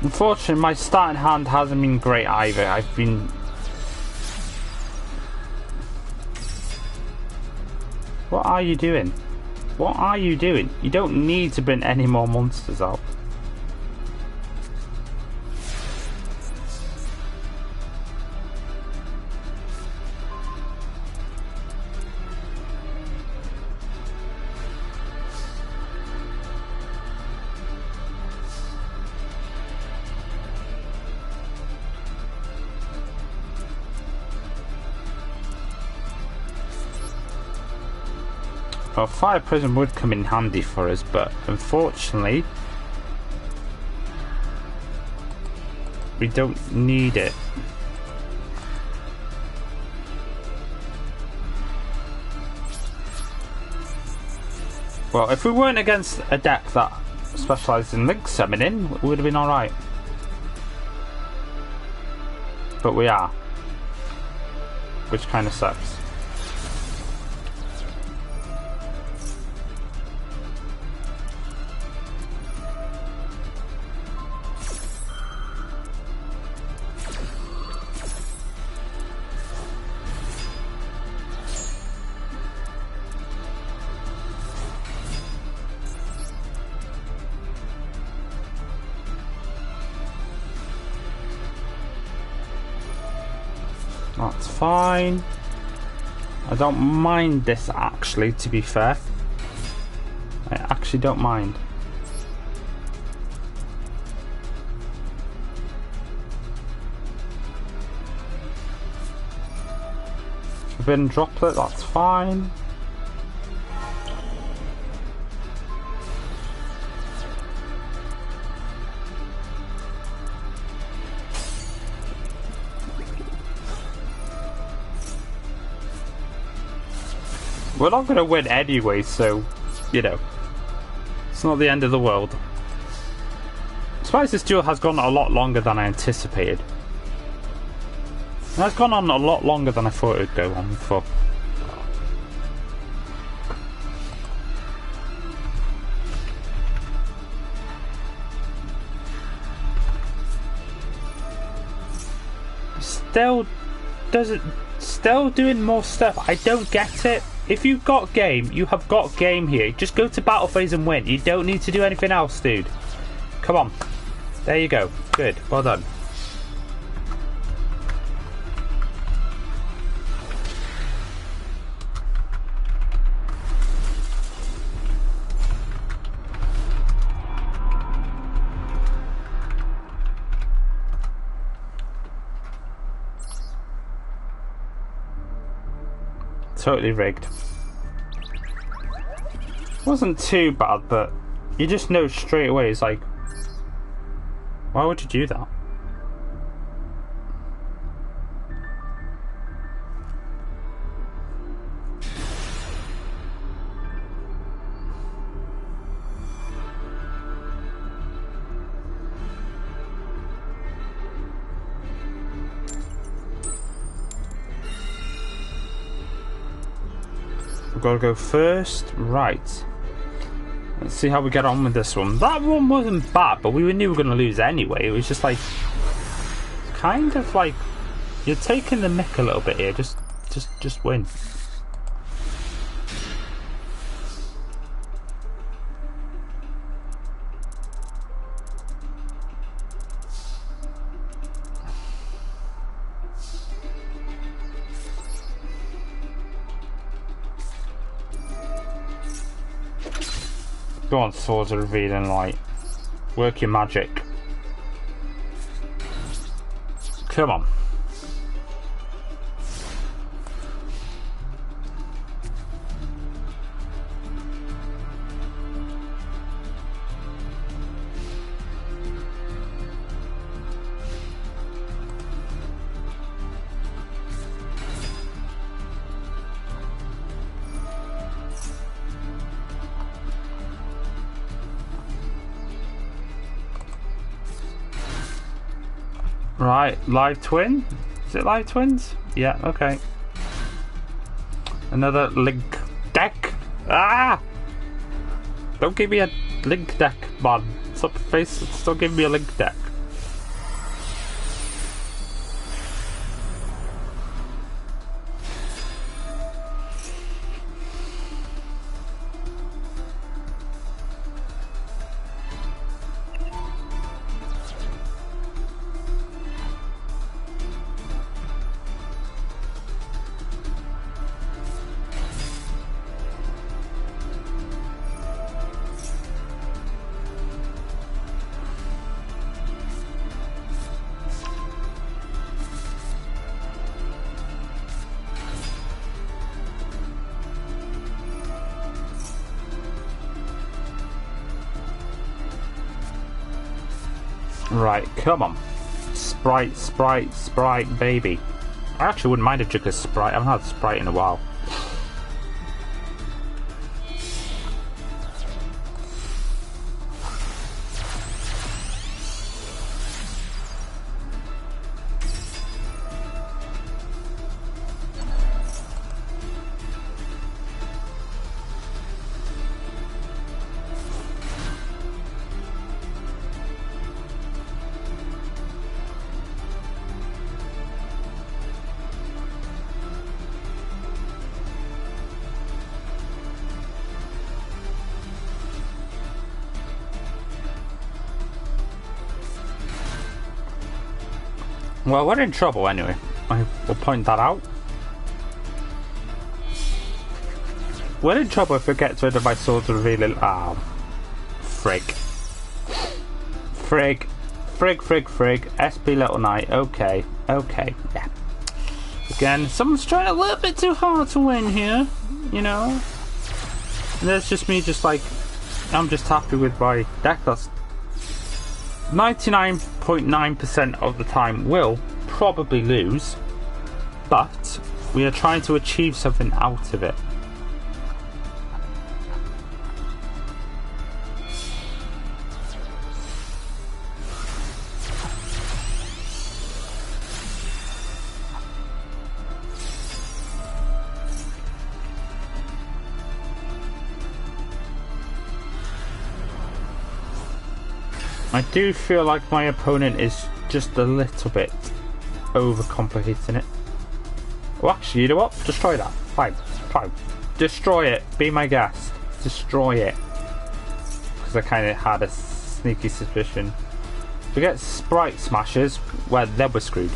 Speaker 1: Unfortunately, my starting hand hasn't been great either. I've been... What are you doing? What are you doing? You don't need to bring any more monsters out. Well, Fire Prism would come in handy for us, but unfortunately we don't need it. Well, if we weren't against a deck that specialised in Link Summoning, it would have been alright. But we are. Which kind of sucks. That's fine. I don't mind this, actually, to be fair. I actually don't mind. Forbidden Droplet, that's fine. We're not going to win anyway, so, you know, it's not the end of the world. I'm surprised this duel has gone a lot longer than I anticipated. And it's gone on a lot longer than I thought it would go on for. Still doing more stuff. I don't get it. If you've got game, you have got game here. Just go to battle phase and win. You don't need to do anything else, dude. Come on. There you go. Good. Well done. Totally rigged. Wasn't too bad, but you just know straight away. It's like, why would you do that? gotta go first. Right. Let's see how we get on with this one. That one wasn't bad, but we knew we were gonna lose anyway. It was just like, kind of like, you're taking the mick a little bit here. Just win. Go on, Swords of Revealing Light. Work your magic. Come on. Right, live twin? Is it live twins? Yeah, okay. Another link deck? Ah! Don't give me a link deck, man. Stop giving me a link deck. Right, come on. Sprite, baby. I actually wouldn't mind a drink of Sprite. I haven't had Sprite in a while. Well, we're in trouble anyway. I will point that out. We're in trouble if we get rid of my Swords of Revealing. Ah, frig. SP Little Knight. Okay, yeah. Again, someone's trying a little bit too hard to win here, you know. And there's just me, just like, I'm just happy with my deck. That's 99.9% of the time will probably lose, but we are trying to achieve something out of it. I do feel like my opponent is just a little bit overcomplicating it. Oh, actually, you know what? Destroy that. Fine. Destroy it. Be my guest. Destroy it. Because I kind of had a sneaky suspicion. If we get Sprite Smashers, well, then we're screwed.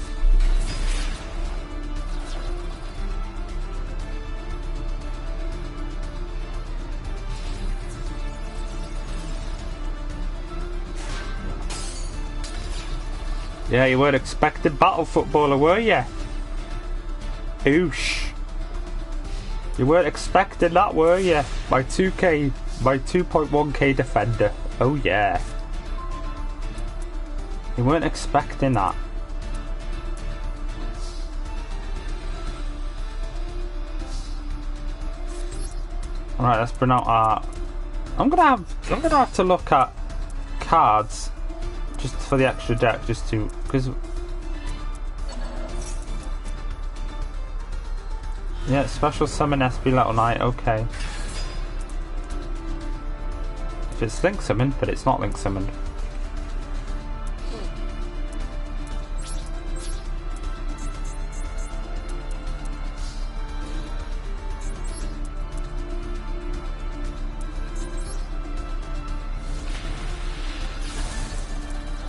Speaker 1: Yeah, you weren't expecting Battle Footballer, were you? Oosh. You weren't expecting that, were you? My 2k, my 2.1k defender. Oh yeah. You weren't expecting that. Alright, let's bring out our... I'm gonna have to look at cards just for the extra deck, just to, because Yeah, special summon SP Little Knight, okay. If it's link summoned, but it's not link summoned.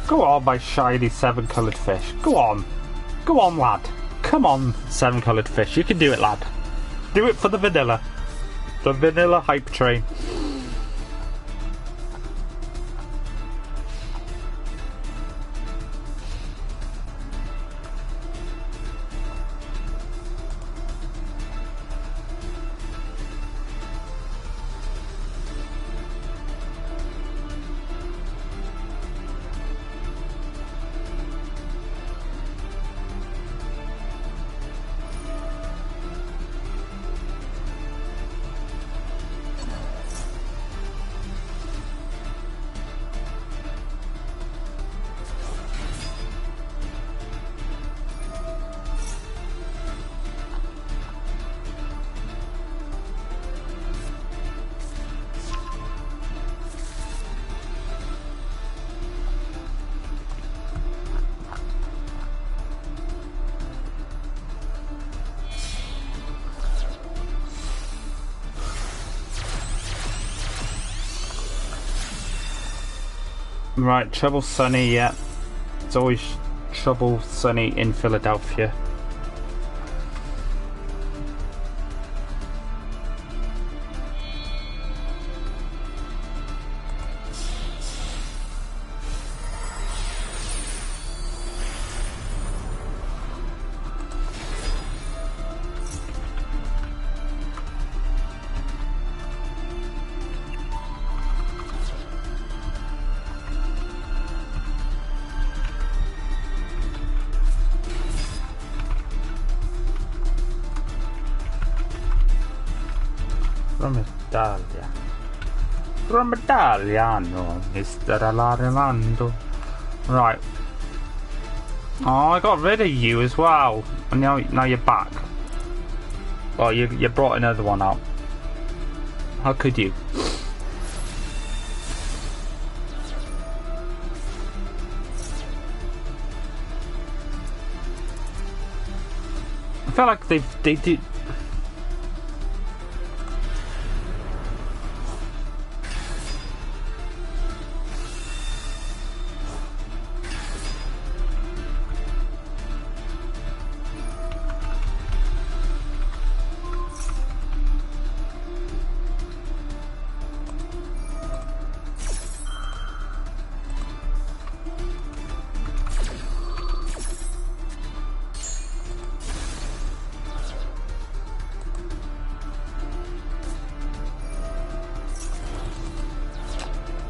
Speaker 1: Go on, my shiny 7-coloured fish. Go on. Go on, lad. Come on, 7-coloured fish. You can do it, lad. Do it for the vanilla. The vanilla hype train. Right, Trouble Sunny, yeah. It's always Trouble Sunny in Philadelphia. From Italiano, Mr. Alarlando. Right. Oh, I got rid of you as well. And now you're back. Well, you brought another one out. How could you? I feel like they did.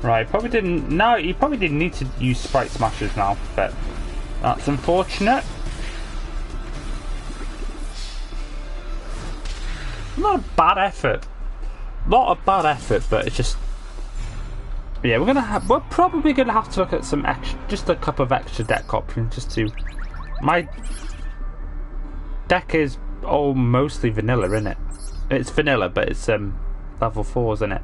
Speaker 1: Right, probably didn't. No, you probably didn't need to use Sprite Smashers now, but that's unfortunate. Not a bad effort. Not a bad effort, but it's just. Yeah, we're probably gonna have to look at some extra, just a couple of extra deck options, just to. My deck is all mostly vanilla, isn't it? It's vanilla, but it's level 4s, isn't it?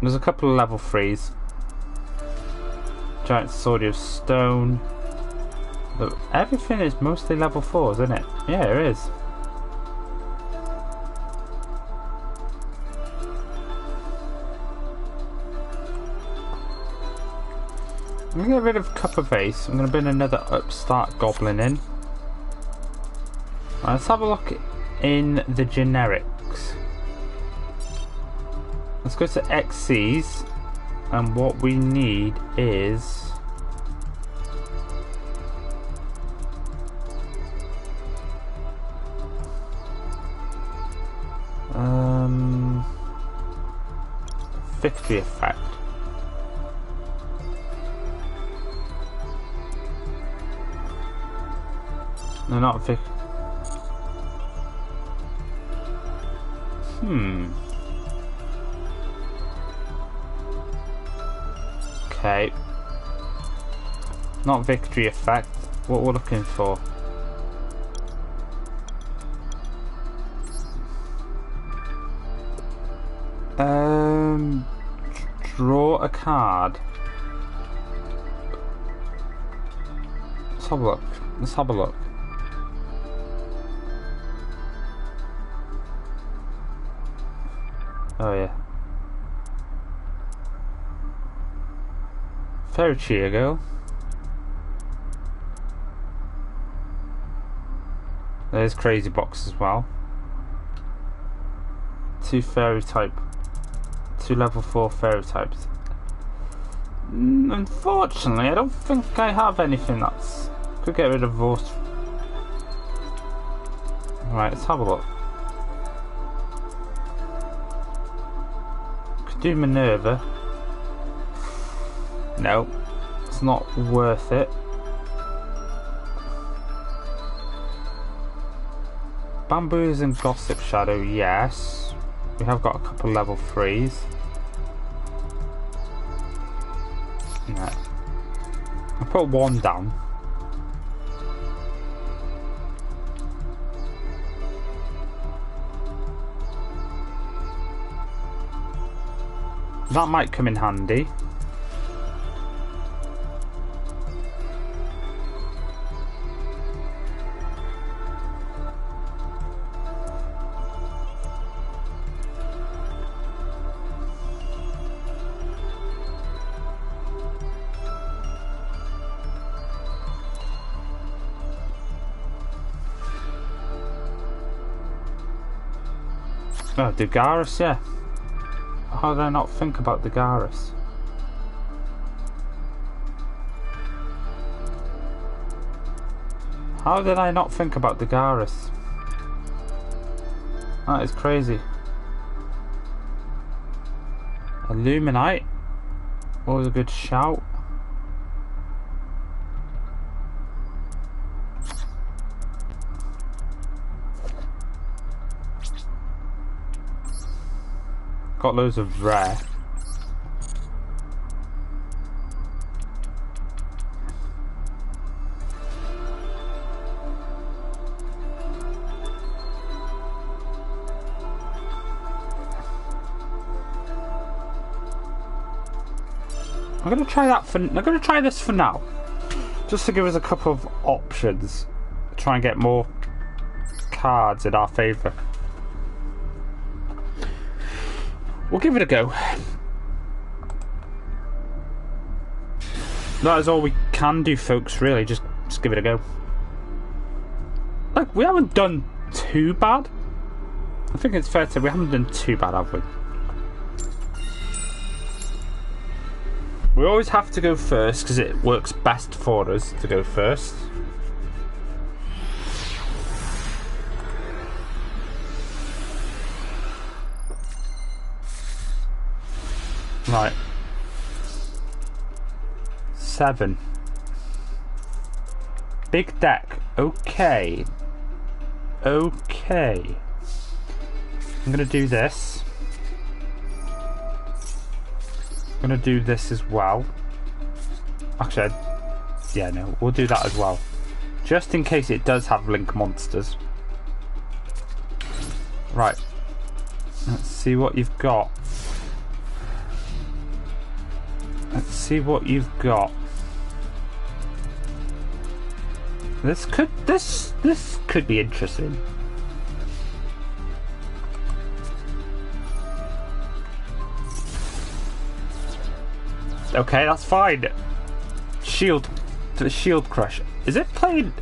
Speaker 1: There's a couple of level 3s. Giant Sword of Stone. But everything is mostly level 4s, isn't it? Yeah, it is. I'm going to get rid of Cup of Ace. I'm going to bring another Upstart Goblin in. Right, let's have a look in the generics. Let's go to XCs, and what we need is Victory Effect. No, not Vic. Okay. Not Victory Effect. What we're looking for. card. Let's have a look. Let's have a look. Oh yeah. Fairy Cheer Girl. There's Crazy Box as well. 2 fairy type. 2 level 4 fairy types. Unfortunately, I don't think I have anything that's... Could get rid of those. Right, let's have a look. Could do Minerva. No, it's not worth it. Bamboos and Gossip Shadow, yes. We have got a couple level 3s. No. I put 1 down. That might come in handy. Oh, Dugaris, yeah. How did I not think about Dugaris? How did I not think about Dugaris? That is crazy. Illuminite. Always a good shout. Got loads of rare. I'm gonna try that for. I'm gonna try this for now, just to give us a couple of options. Try and get more cards in our favour. We'll give it a go. That is all we can do, folks, really. Just give it a go. Like, we haven't done too bad. I think it's fair to say we haven't done too bad, have we? We always have to go first because it works best for us to go first. Right. 7. Big deck. Okay. Okay. I'm gonna do this. I'm gonna do this as well. Actually, yeah, no, we'll do that as well. Just in case it does have Link monsters. Right. Let's see what you've got. Let's see what you've got. This could be interesting. Okay, that's fine. Shield Crush. Is it playing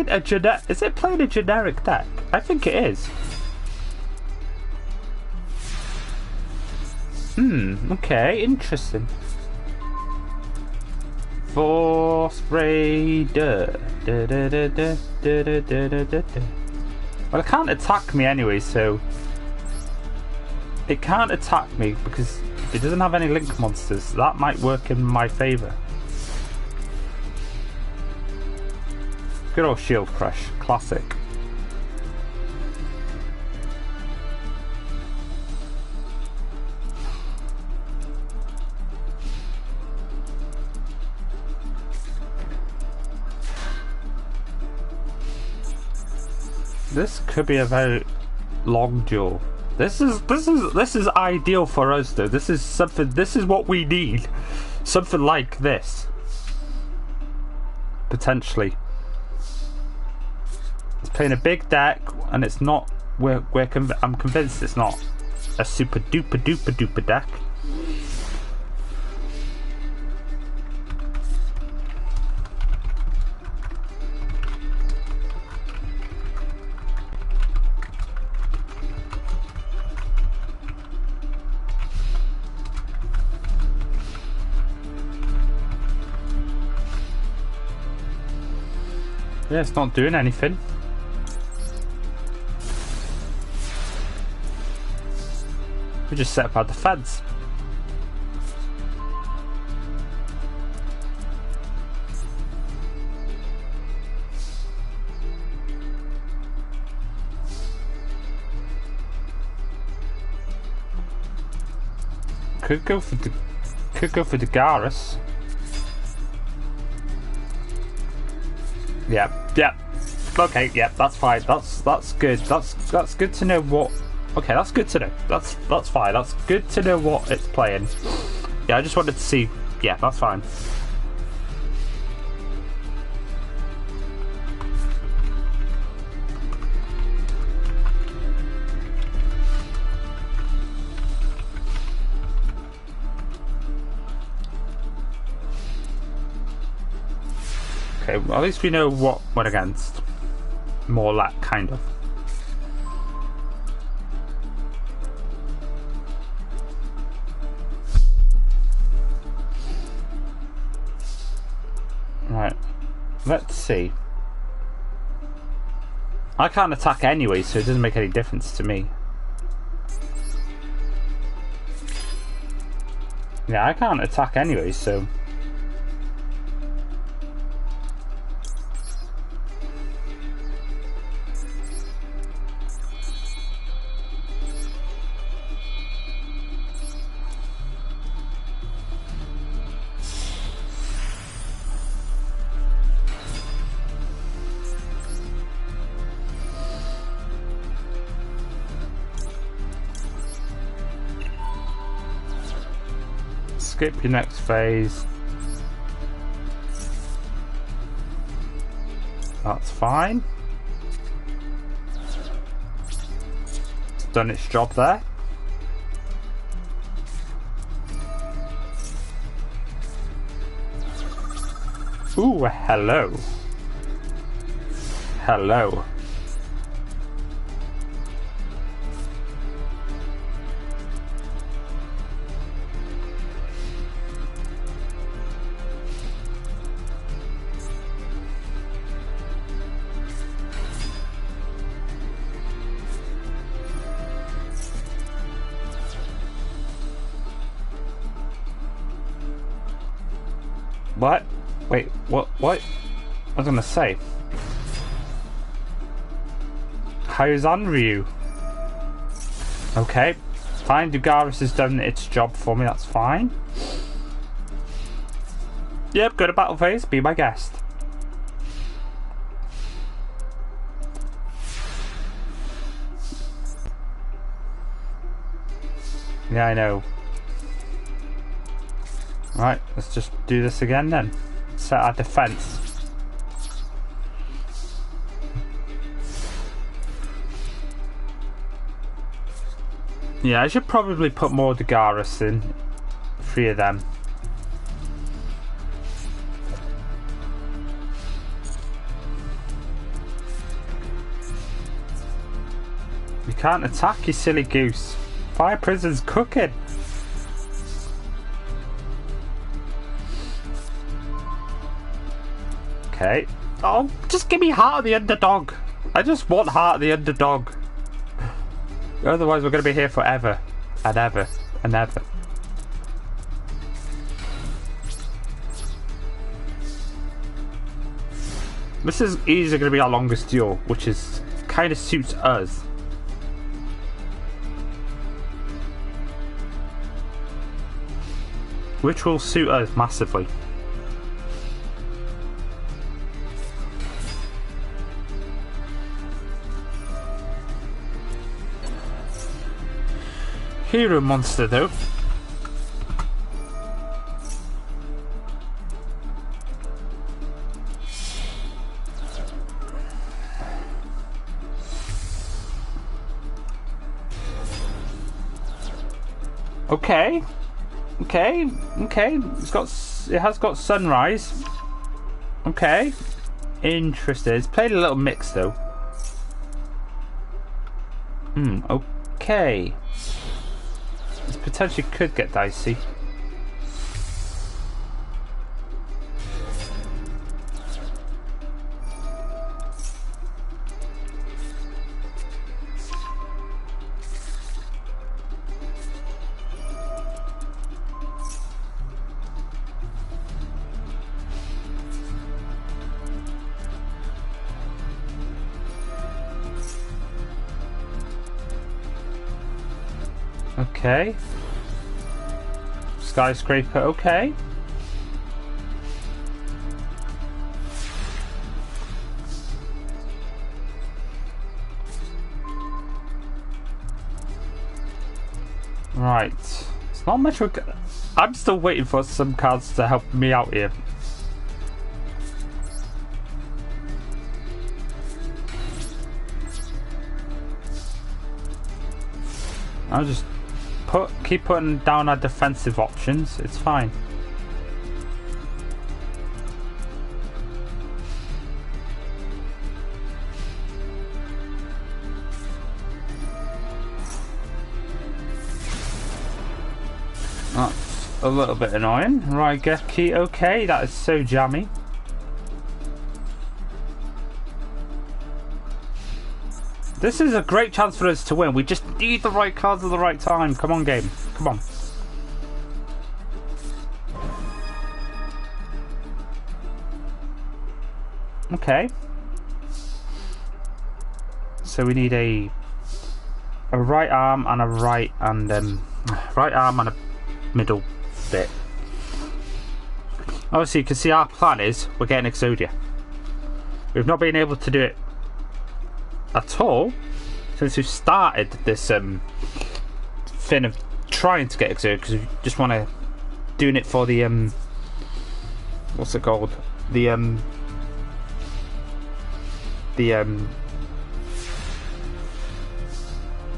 Speaker 1: a generic deck? I think it is. Okay, interesting. Force Raider. Well, it can't attack me anyway, so it can't attack me because it doesn't have any Link monsters. That might work in my favour. Good old Shield Crush, classic. This could be a very long duel. This is ideal for us though. This is what we need. Something like this. Potentially. It's playing a big deck and it's not I'm convinced it's not a super duper deck. Yeah, it's not doing anything. We just set up our defense. Could go for the Garrus. Yeah. Okay, yeah, that's fine. That's good. That's good to know what. Okay, that's good to know. That's fine. That's good to know what it's playing. Yeah, I just wanted to see. Yeah, that's fine. Okay, well, at least we know what we're against. More like kind of. Right, let's see. I can't attack anyway, so it doesn't make any difference to me. Yeah, I can't attack anyway, so... Skip your next phase. That's fine. It's done its job there. Ooh, hello. Hello. What? Wait, what? I was gonna say. How's Anryu? Okay, fine. Dugaris has done its job for me. That's fine. Yep, go to battle phase. Be my guest. Yeah, I know. Right, let's just do this again then. Set our defense. Yeah, I should probably put more Dagaris in. 3 of them. You can't attack, you silly goose. Fire Prison's cooking. Okay. Oh, just give me Heart of the Underdog. I just want Heart of the Underdog. Otherwise we're going to be here forever. And ever. And ever. This is easily going to be our longest duel, which is kind of suits us. Which will suit us massively. Hero monster though. Okay. It has got sunrise. Okay. Interesting. It's played a little mix though. Okay. This potentially could get dicey. Okay. Skyscraper, okay. Right. It's not much. I'm still waiting for some cards to help me out here. I'll just keep putting down our defensive options. It's fine. That's a little bit annoying. Raigeki, okay, that is so jammy. This is a great chance for us to win. We just need the right cards at the right time. Come on, game. Come on. Okay. So we need a right arm and a right arm and a middle bit. Obviously, you can see our plan is we're getting Exodia. We've not been able to do it at all since we started this thing of trying to get Exodia, because we just want to doing it for the what's it called, the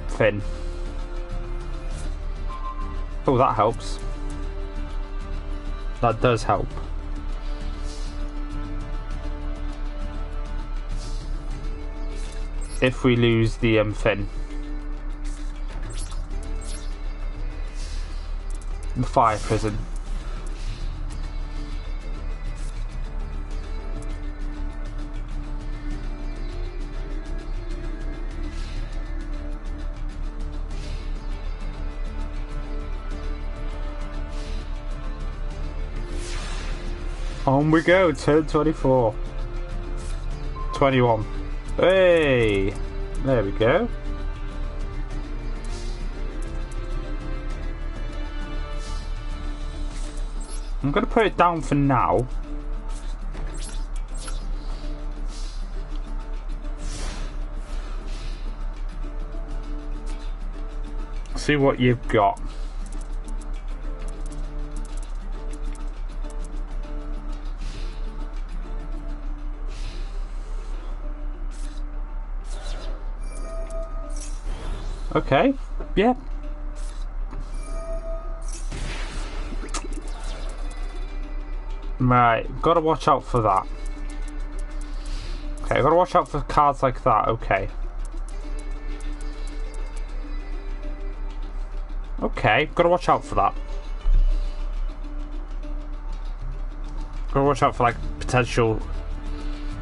Speaker 1: thing. Oh, that helps. That does help. If we lose the thing. The fire prison. On we go, turn 24. 21. Hey! There we go. I'm going to put it down for now. See what you've got. Okay, yeah. Right, gotta watch out for that. Okay, gotta watch out for cards like that, okay. Okay, gotta watch out for that. Gotta watch out for like potential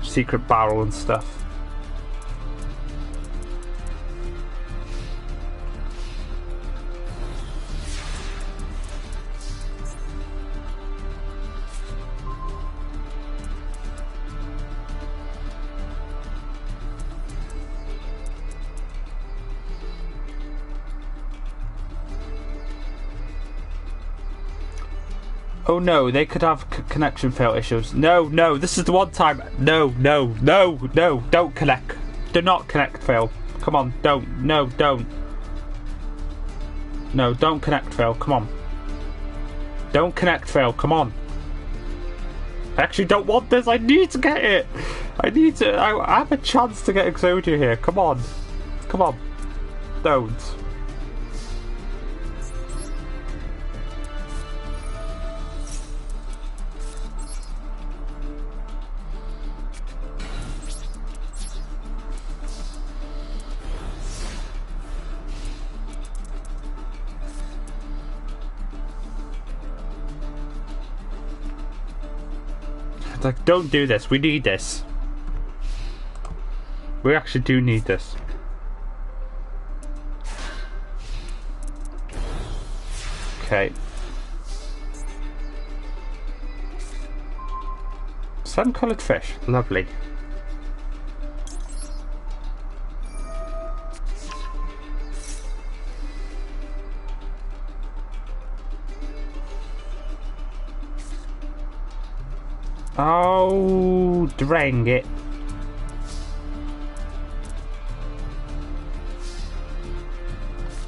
Speaker 1: secret barrel and stuff. Oh no, they could have connection fail issues. No, no, this is the one time. No, no, no, no, don't connect. Do not connect fail. Come on, don't. No, don't. No, don't connect, Phil. Come on. Don't connect, Phil. Come on. I actually don't want this. I need to get it. I need to. I have a chance to get Exodia here. Come on. Come on. Don't. It's like, don't do this. We need this. We actually do need this. Okay. 7-coloured fish. Lovely. Oh, dang it.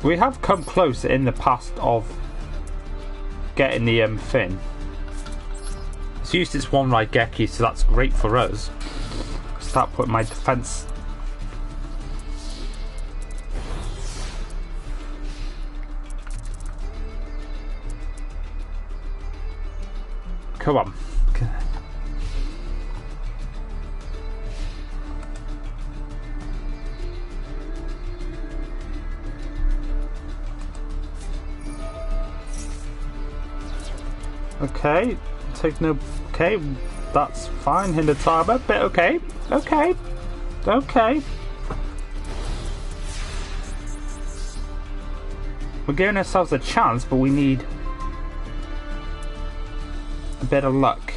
Speaker 1: We have come close in the past of getting the fin. It's used its one Raigeki, so that's great for us. Start putting my defense. Come on. Okay, take no. Okay, that's fine. Hinder timer, but okay, okay, okay. We're giving ourselves a chance, but we need a bit of luck.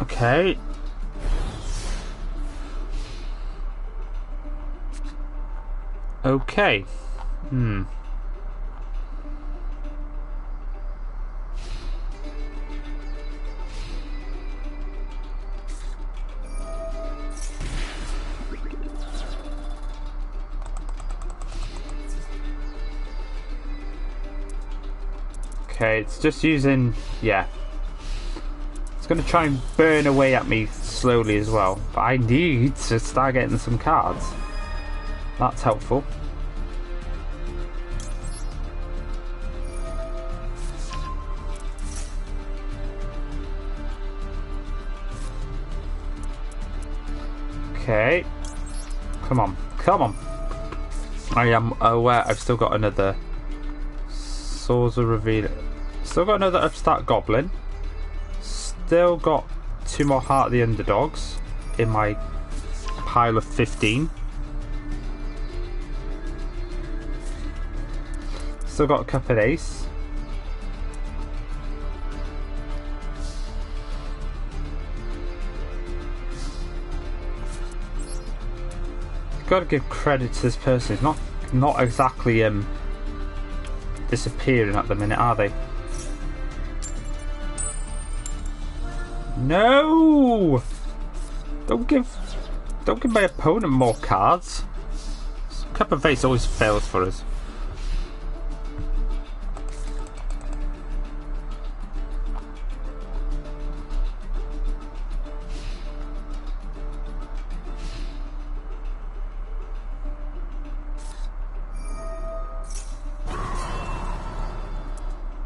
Speaker 1: Okay. Okay. Okay, it's just using, yeah. It's going to try and burn away at me slowly as well. But I need to start getting some cards. That's helpful. Okay. Come on. Come on. I am aware I've still got another Swords of Reveal. Still got another Upstart Goblin. Still got 2 more Heart of the Underdogs in my pile of 15. Still got a Cuphead Ace. Gotta give credit to this person. It's not exactly disappearing at the minute, are they? No! Don't give my opponent more cards. Cup of Vase always fails for us.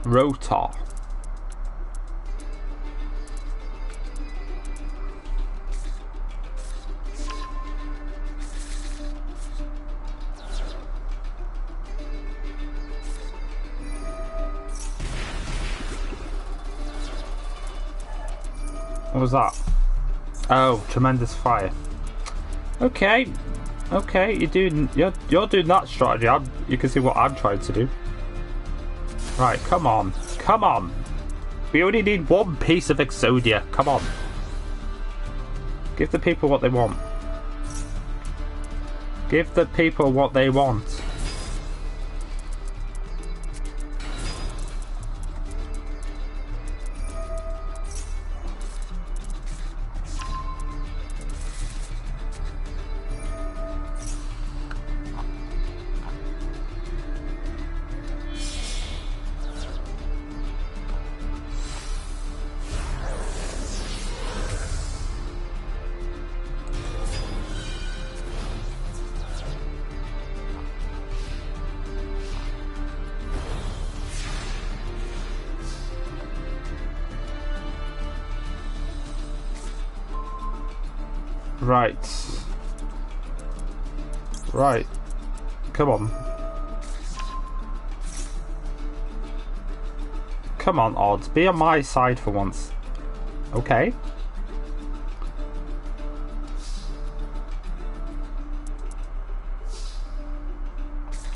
Speaker 1: Rotor. What was that? Oh, Tremendous Fire. Okay, okay, you're doing that strategy. You can see what I'm trying to do. Right, come on, come on. We only need 1 piece of Exodia. Come on. Give the people what they want. Give the people what they want. Right. Right. Come on. Come on, odds. Be on my side for once. Okay.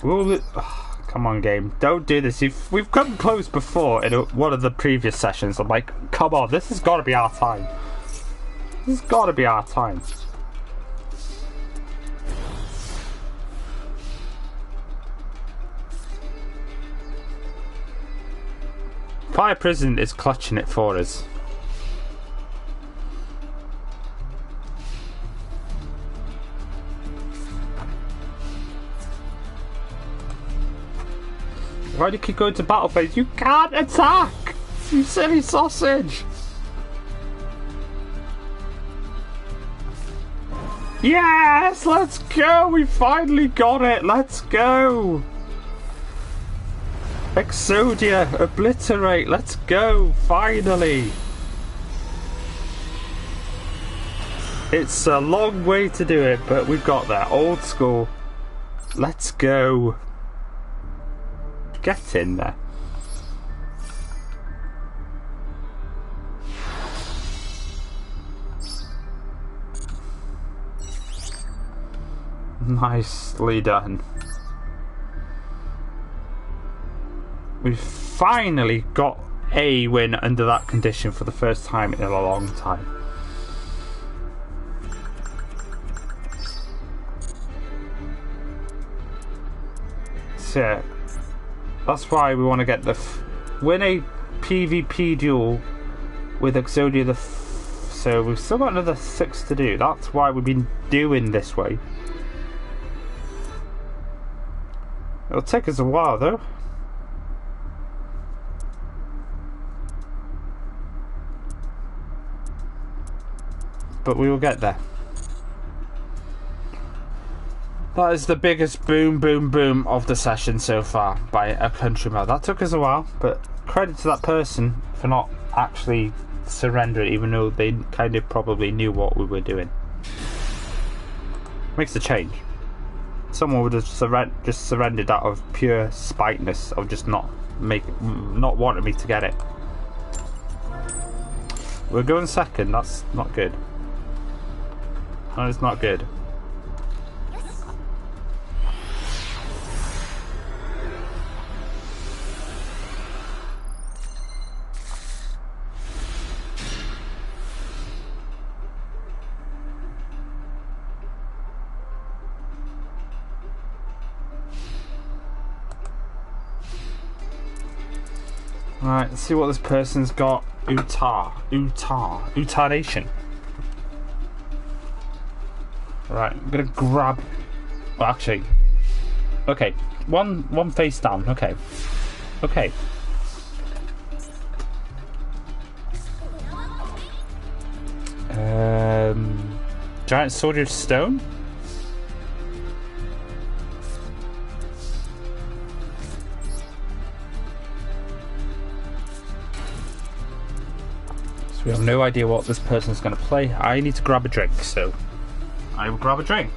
Speaker 1: Come on, game. Don't do this. We've come close before in one of the previous sessions. I'm like, come on, this has got to be our time. This has got to be our time. Fire Prison is clutching it for us. Why do you keep going to battle phase? You can't attack! You silly sausage! Yes! Let's go! We finally got it! Let's go! Exodia! Obliterate! Let's go! Finally! It's a long way to do it, but we've got there. Old school. Let's go! Get in there. Nicely done. We've finally got a win under that condition for the first time in a long time. So that's why we want to get win a PvP duel with Exodia so we've still got another 6 to do. That's why we've been doing this way. It'll take us a while though. But we will get there. That is the biggest boom, boom, boom of the session so far by a country mile. That took us a while, but credit to that person for not actually surrendering, even though they kind of probably knew what we were doing. Makes a change. Someone would have just surrendered out of pure spiteness of just not wanting me to get it. We're going second. That's not good. That is not good. Alright, let's see what this person's got. Utah Nation. Right, I'm gonna grab. Well, actually, okay, one face down. Okay. Giant Soldier of Stone. We have no idea what this person's going to play. I need to grab a drink, so I will grab a drink.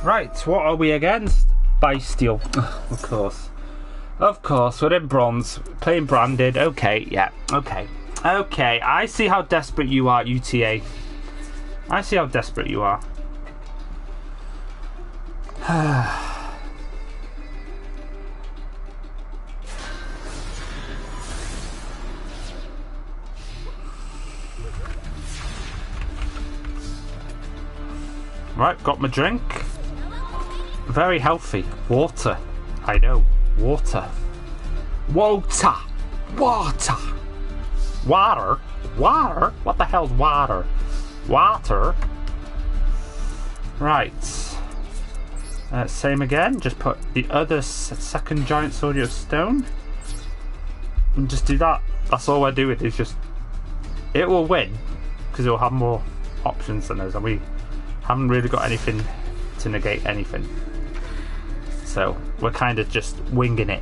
Speaker 1: Right, what are we against? Bestial. Of course, we're in bronze, playing branded. Okay, yeah, okay. I see how desperate you are, UTA. I see how desperate you are. Right, got my drink. Very healthy. Water. I know. Water. Water. Water. Water. Water? What the hell's water? Water. Right. Same again. Just put the other second giant sword of stone. And just do that. That's all we're doing. Is just... It will win. Because it will have more options than us. And we haven't really got anything to negate anything. So we're kind of just winging it.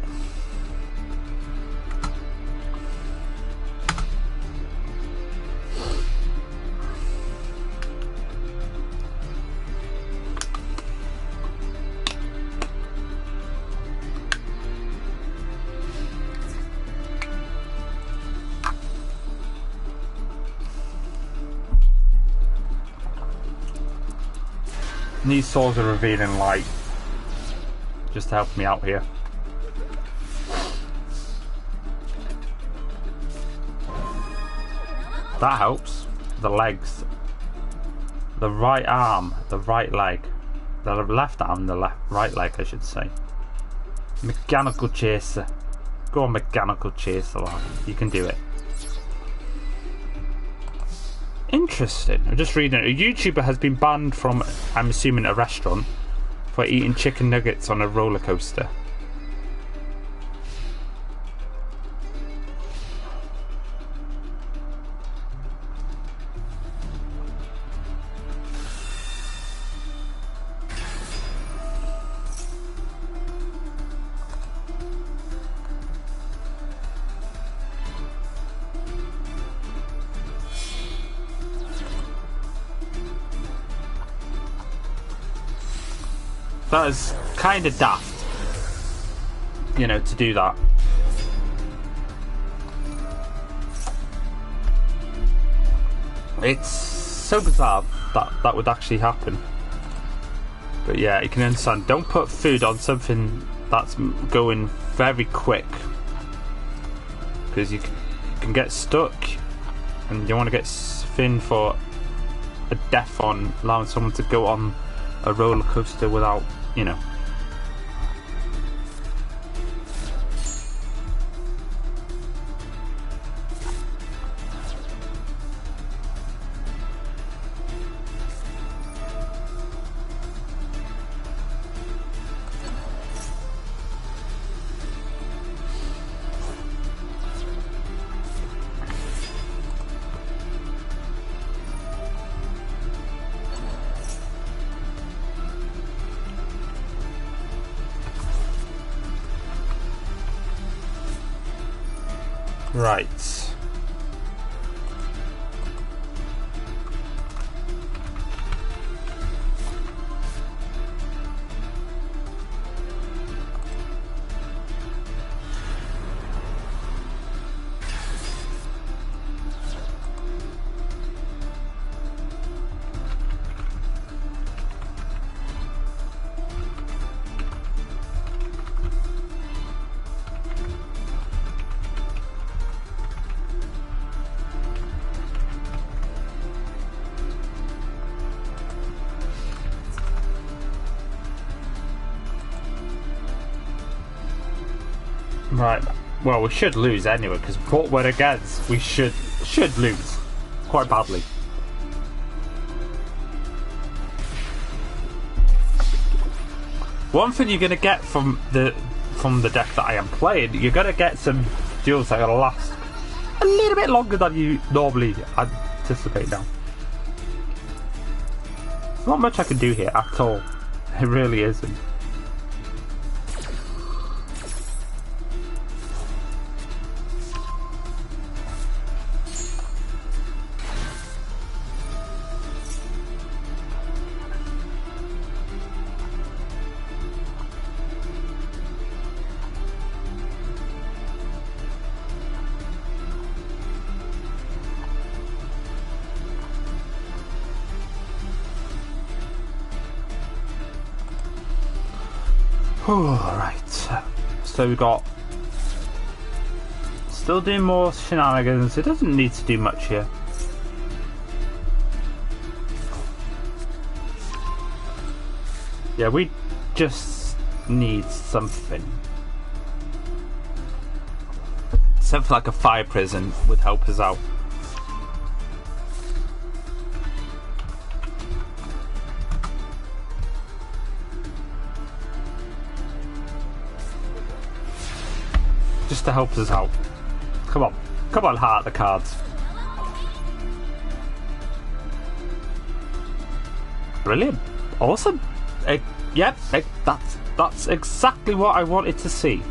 Speaker 1: These swords are revealing light. Just to help me out here. That helps. The legs. The right arm. The right leg. The left arm. The right leg, I should say. Mechanical chaser. Go on, mechanical chaser, lad. You can do it. Interesting. I'm just reading. A YouTuber has been banned from, I'm assuming, a restaurant for eating chicken nuggets on a roller coaster. That is kind of daft, you know, to do that. It's so bizarre that that would actually happen. But yeah, you can understand. Don't put food on something that's going very quick, because you can get stuck, and you don't want to get thin for a death on allowing someone to go on a roller coaster without, you know. Right. Right. Well, we should lose anyway, because what we're against, we should lose quite badly. One thing you're gonna get from the deck that I am playing, you're gonna get some duels that are gonna last a little bit longer than you normally anticipate now. Not much I can do here at all. It really isn't. Alright. So we got... Still doing more shenanigans. It doesn't need to do much here. Yeah, we just need something. Something like a fire prison would help us out. Just to help us out. Come on. Come on, heart the cards. Brilliant. Awesome. Yep, that's exactly what I wanted to see.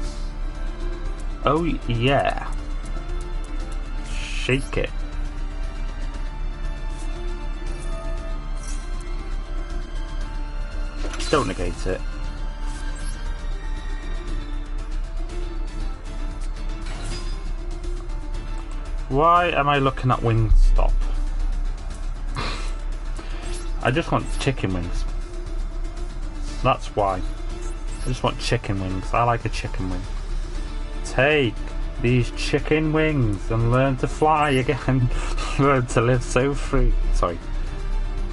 Speaker 1: Oh yeah. Shake it. Don't negate it. Why am I looking at Wingstop? I just want chicken wings. That's why. I just want chicken wings. I like a chicken wing. Take these chicken wings and learn to fly again. Learn to live so free. Sorry.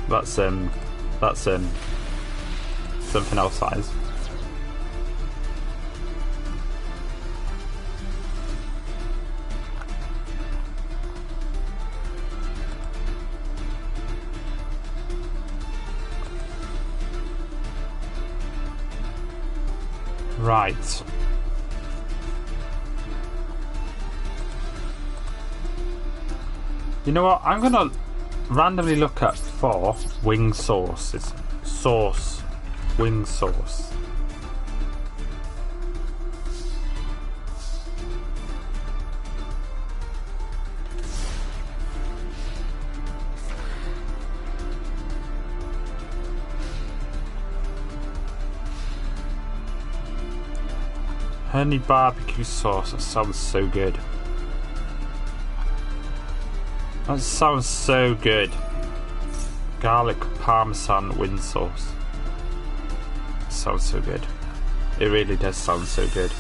Speaker 1: That's something else that is. Right. You know what? I'm gonna randomly look up for wing sauces. Wing sauce. Honey barbecue sauce. That sounds so good. That sounds so good. Garlic parmesan wing sauce. Sounds so good. It really does sound so good.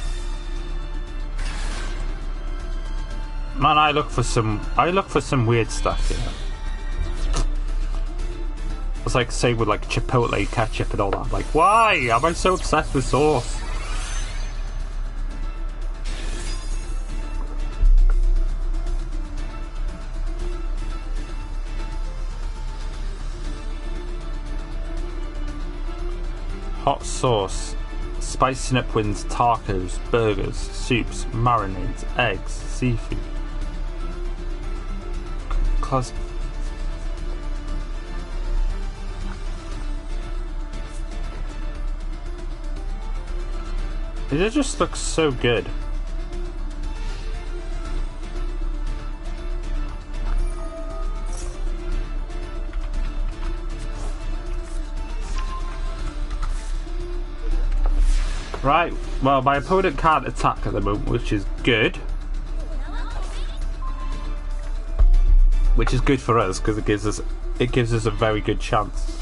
Speaker 1: Man, I look for some weird stuff here. It's like, say, with like chipotle ketchup and all that. Like, why am I so obsessed with sauce? Hot sauce, spicing up wings, tacos, burgers, soups, marinades, eggs, seafood. Cause it just looks so good. Right, well, my opponent can't attack at the moment, which is good. Which is good for us because it gives us a very good chance.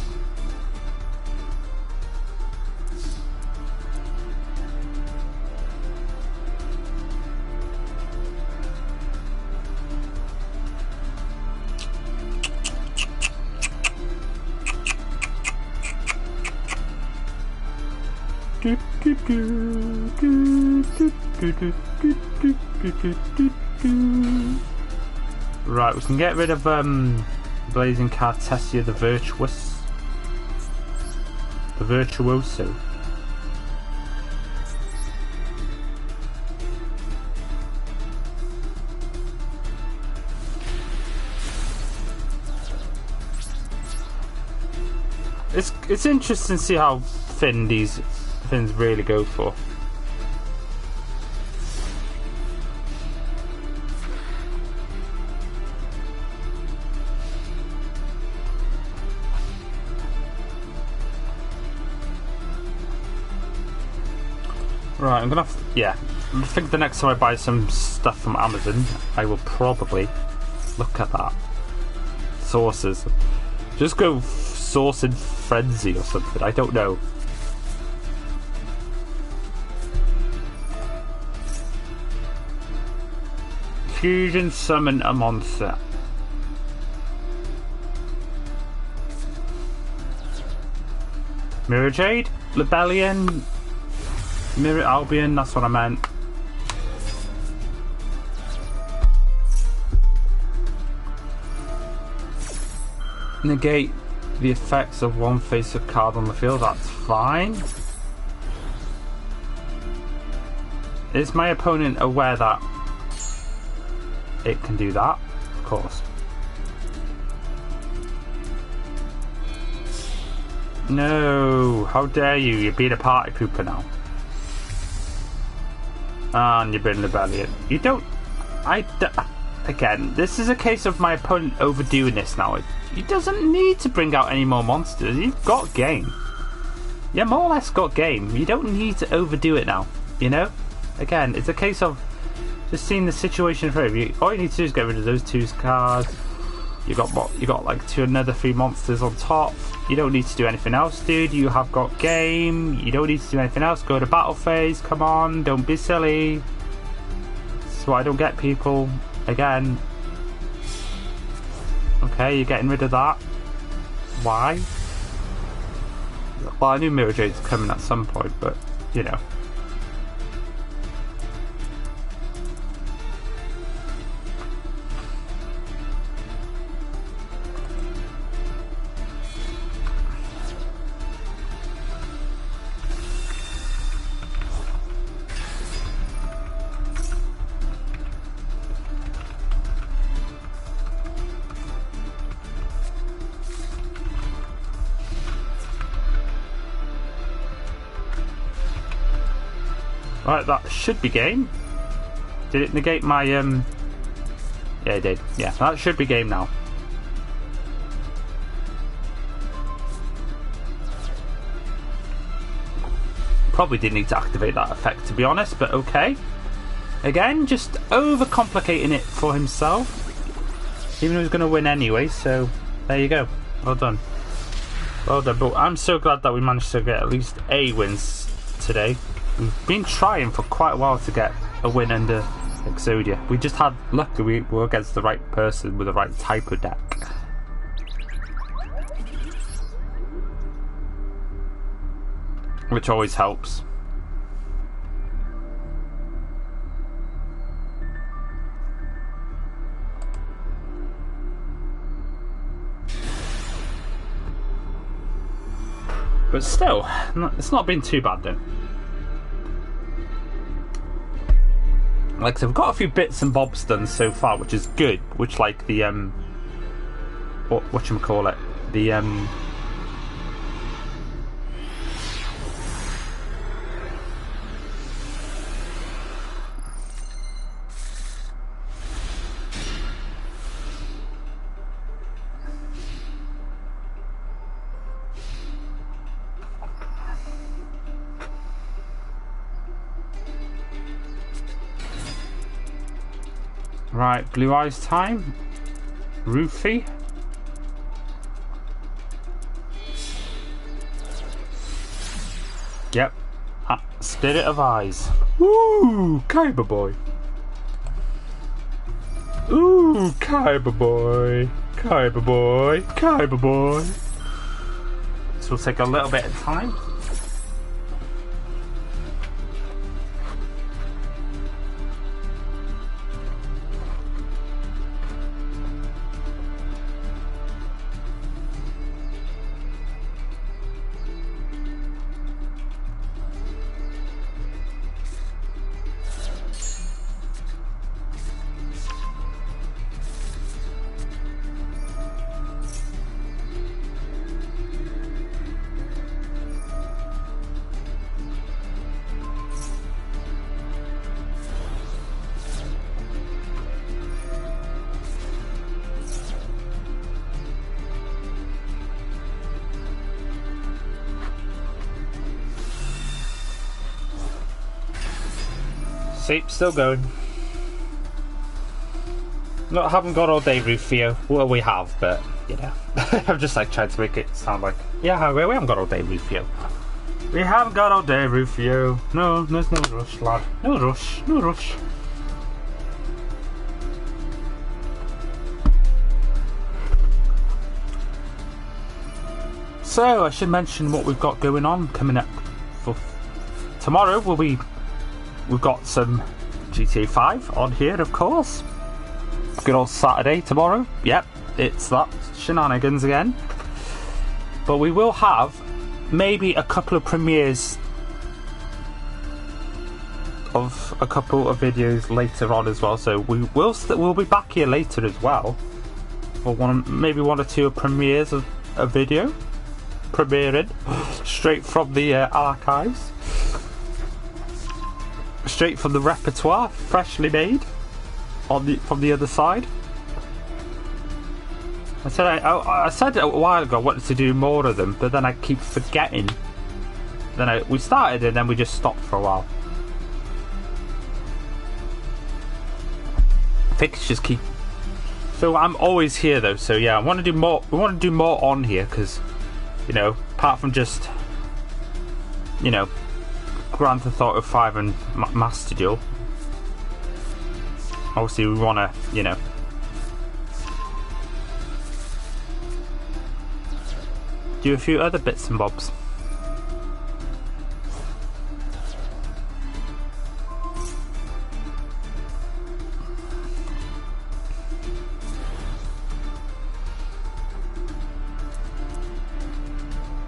Speaker 1: Right, we can get rid of Blazing Cartesia the Virtuoso. It's interesting to see how thin these things really go for. Right, I'm gonna have to, yeah, I think the next time I buy some stuff from Amazon, I will probably look at that. Sauces. Just go sauce and frenzy or something, I don't know. Fusion summon a monster. Mirror Jade? Lebellion? Mirror Albion, that's what I meant. Negate the effects of one face-up card on the field, that's fine. Is my opponent aware that it can do that? Of course. No, how dare you? You're being a party pooper now. And you're being Lebellion. You don't... Again, this is a case of my opponent overdoing this now. He doesn't need to bring out any more monsters. You've got game. Yeah, more or less got game. You don't need to overdo it now. You know? Again, it's a case of just seeing the situation through. All you need to do is get rid of those 2 cards. You got what? You got like another 3 monsters on top. You don't need to do anything else, dude. You have got game. You don't need to do anything else. Go to battle phase. Come on, don't be silly. That's why I don't get people. Again. Okay, you're getting rid of that. Why? Well, I knew Mirror Jade's coming at some point, but you know. Right, that should be game. Did it negate my Yeah, it did. Yeah, that should be game now. Probably didn't need to activate that effect, to be honest, but okay. Again, just overcomplicating it for himself. Even though he's going to win anyway, so there you go. Well done. Well done, but I'm so glad that we managed to get at least a win today. We've been trying for quite a while to get a win under Exodia. We just had luck that we were against the right person with the right type of deck. Which always helps. But still, it's not been too bad though. Like I said, we've got a few bits and bobs done so far, which is good. Which, like the whatchamacallit, the right, Blue Eyes time. Roofy. Yep. Spirit of Eyes. Ooh, Kyber boy. Ooh, Kyber boy. Kyber boy. Kyber boy. This will take a little bit of time. See, still going. No, I haven't got all day, Rufio. Well, we have, but you know, I'm just like trying to make it sound like, yeah, we haven't got all day, Rufio. We haven't got all day, Rufio. No, there's no rush, lad. No rush, no rush. So I should mention what we've got going on coming up for tomorrow. We've got some GTA 5 on here, of course. Good old Saturday tomorrow. Yep, it's that shenanigans again. But we will have maybe a couple of premieres of a couple of videos later on as well. So we'll be back here later as well for maybe one or two premieres of a video premiering straight from the archives, straight from the repertoire, freshly made from the other side. I said a while ago I wanted to do more of them, but then I keep forgetting. Then we started and then we just stopped for a while. I think it's just keep. So I'm always here though. So yeah, I want to do more. We want to do more on here because, you know, apart from just, you know, Grand Theft Auto 5 and Master Duel. Obviously, we want to, you know, do a few other bits and bobs.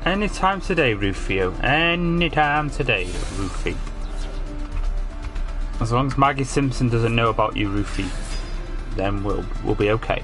Speaker 1: Anytime today, Rufio. Anytime today, Rufy. As long as Maggie Simpson doesn't know about you, Rufy, then we'll be okay.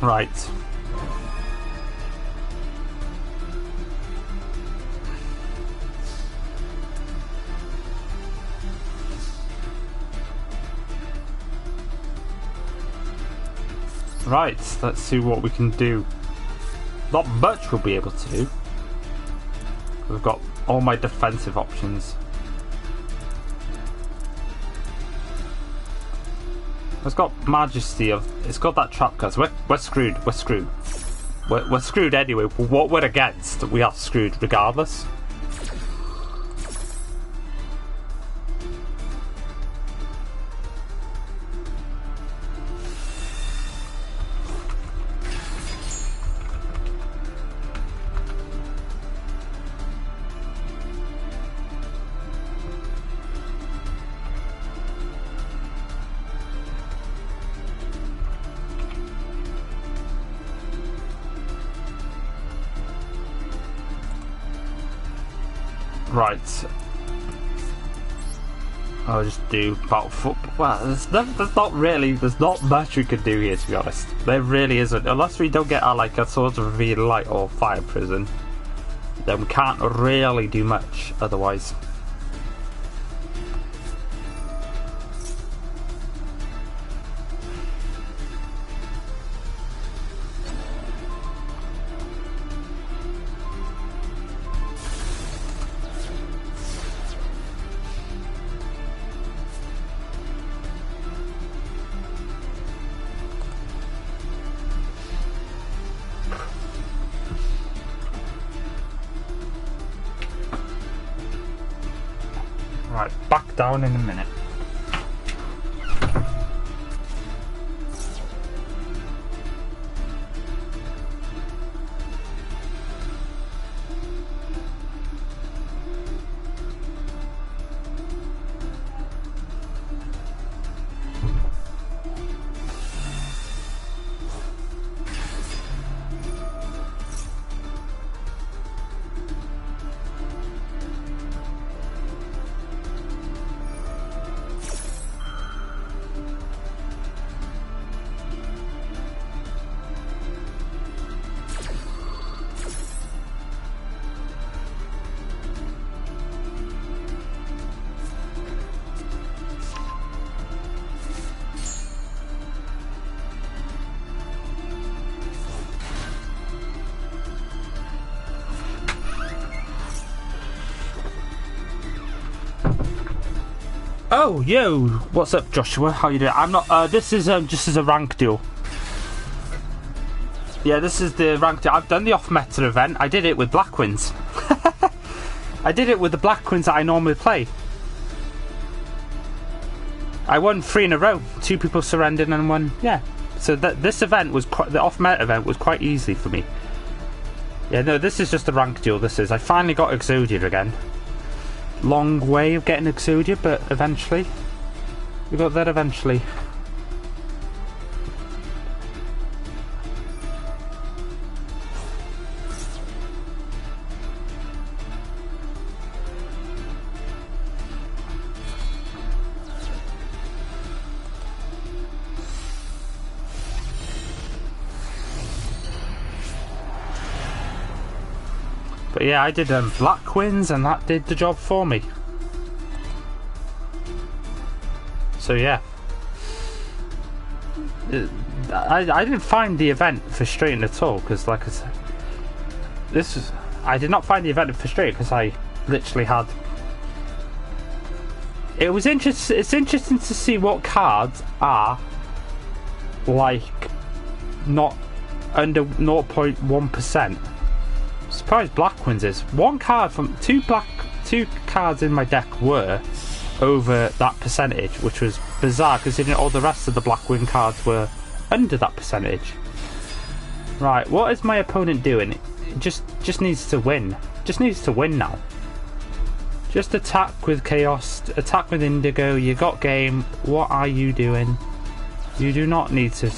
Speaker 1: Right. Right, let's see what we can do. Not much we'll be able to do. We've got all my defensive options. It's got Majesty of. It's got that trap card. We're screwed. We're screwed. We're screwed anyway. What we're against, we are screwed regardless. Right. I'll just do about football. Well, there's not much we can do here, to be honest. There really isn't. Unless we don't get a sort of reveal light or fire prison, then we can't really do much otherwise. Right, back down in a minute. Oh, yo, what's up, Joshua? How you doing? I'm not. This is just as a rank duel. Yeah, this is the rank duel. I've done the off-meta event. I did it with Blackwings. I did it with the Blackwings that I normally play. I won 3 in a row. 2 people surrendered and won. Yeah. So this event was the off-meta event was quite easy for me. Yeah, no, this is just a rank duel. This is. I finally got Exodia again. Long way of getting Exodia, but eventually we got there eventually. But yeah, I did Blackwings and that did the job for me. So yeah. I didn't find the event frustrating at all, because like I said, I did not find the event frustrating because I literally had... It's interesting to see what cards are like not under 0.1%. Surprised Blackwings is one card from two cards in my deck were over that percentage, which was bizarre considering all the rest of the Blackwing cards were under that percentage. Right, what is my opponent doing? It just needs to win. Just needs to win now. Just attack with Chaos, attack with Indigo. You got game. What are you doing? You do not need to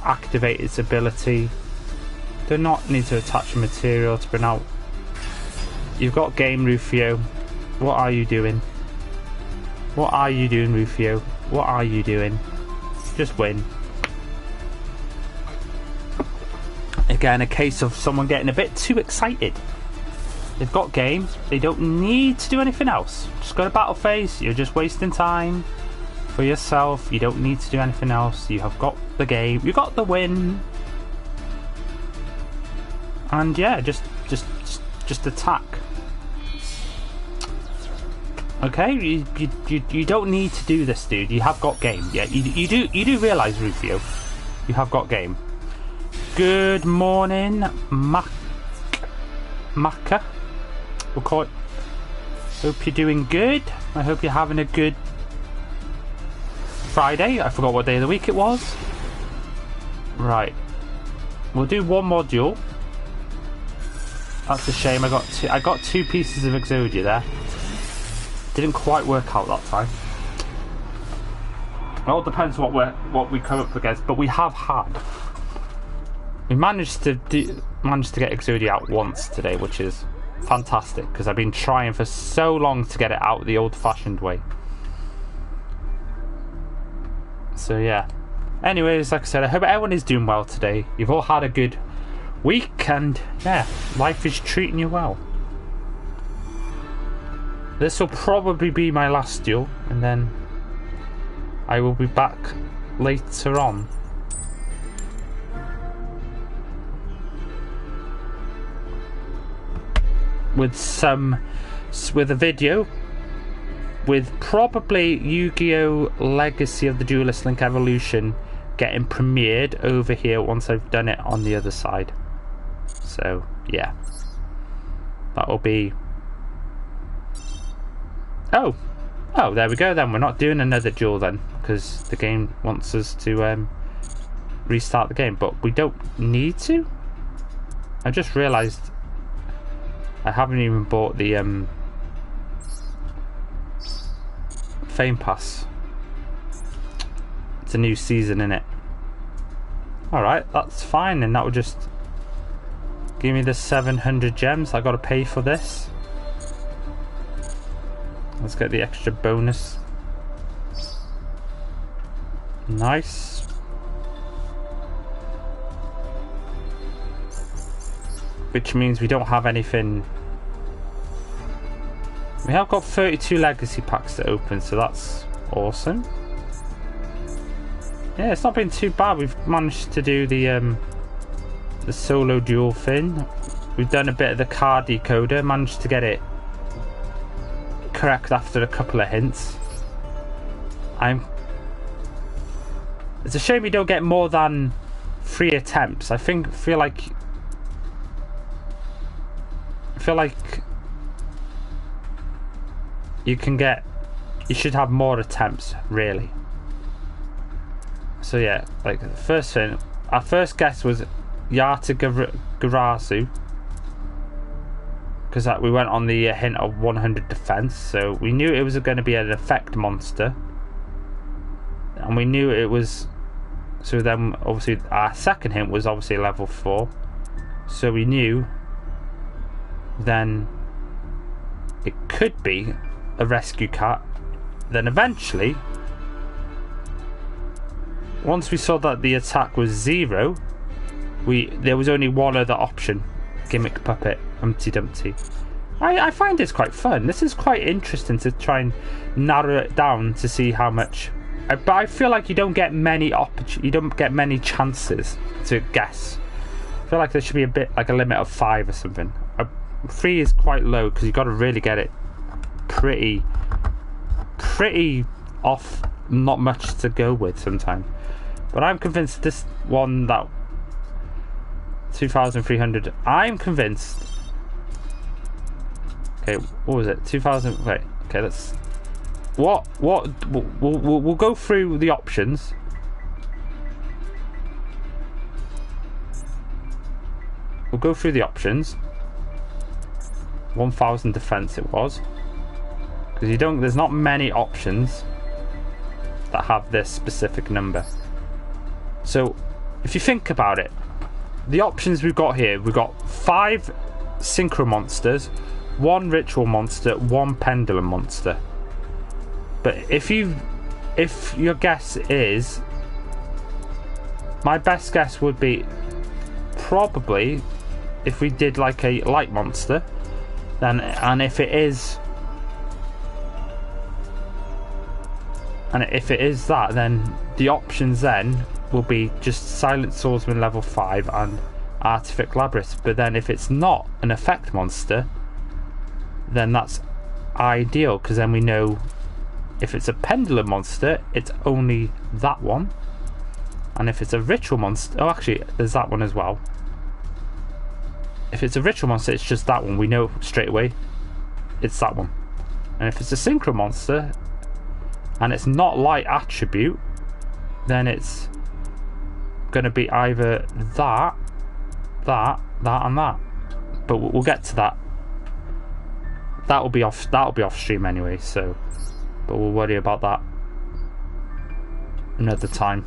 Speaker 1: activate its ability. Do not need to attach a material to bring out. You've got game, Rufio. What are you doing? What are you doing, Rufio? What are you doing? Just win. Again, a case of someone getting a bit too excited. They've got game. They don't need to do anything else. Just go to battle phase. You're just wasting time for yourself. You don't need to do anything else. You have got the game. You got the win. And yeah, just attack. Okay, you don't need to do this, dude. You have got game. Yeah, you do realise, Rufio, you have got game. Good morning, Maka. We'll call it. Hope you're doing good. I hope you're having a good Friday. I forgot what day of the week it was. Right, we'll do one more duel. That's a shame. I got 2 pieces of Exodia there. Didn't quite work out that time. It all depends what we come up against, but we have had. We managed to get Exodia out once today, which is fantastic because I've been trying for so long to get it out the old-fashioned way. So yeah. Anyways, like I said, I hope everyone is doing well today. You've all had a good week, and yeah, life is treating you well. This will probably be my last duel, and then I will be back later on. With a video with probably Yu-Gi-Oh! Legacy of the Duelist Link Evolution getting premiered over here once I've done it on the other side. So yeah, that will be. Oh, there we go then. We're not doing another duel then because the game wants us to restart the game, but we don't need to. I just realised I haven't even bought the Fame Pass. It's a new season, innit? Alright, that's fine, and that will just give me the 700 gems. I gotta pay for this. Let's get the extra bonus. Nice. Which means we don't have anything. We have got 32 legacy packs to open, so that's awesome. Yeah, it's not been too bad. We've managed to do the solo duel thing. We've done a bit of the card decoder, managed to get it correct after a couple of hints. It's a shame you don't get more than 3 attempts. I feel like you should have more attempts, really. So yeah, like the first thing, our first guess was Yata-Garasu, because we went on the hint of 100 defense, so we knew it was going to be an effect monster, and we knew it was. So then, obviously, our second hint was obviously level 4, so we knew then it could be a rescue cat. Then eventually, once we saw that the attack was 0, there was only one other option: gimmick puppet, Humpty Dumpty. I find this quite fun. This is quite interesting to try and narrow it down to see how much. But I feel like you don't get many chances to guess. I feel like there should be a bit like a limit of 5 or something. 3 is quite low because you've got to really get it pretty off. Not much to go with sometimes. But I'm convinced this one, that 2,300. I'm convinced. Okay, what was it? 2,000. Wait. Okay, let's. What? We'll go through the options. We'll go through the options. 1,000 defense it was, because there's not many options that have this specific number. So if you think about it, the options we've got here, we've got 5 synchro monsters, 1 ritual monster, 1 pendulum monster. But if your guess is, my best guess would be probably if we did like a light monster, then, and if it is that, then the options then will be just Silent Swordsman level 5 and Artific Labyrinth. But then if it's not an effect monster, then that's ideal, because then we know if it's a pendulum monster, it's only that one. And if it's a ritual monster, oh actually there's that one as well. If it's a ritual monster, it's just that one. We know straight away it's that one. And if it's a synchro monster and it's not light attribute, then it's gonna be either that, and that. But we'll get to that. That'll be off stream anyway, so, but we'll worry about that another time.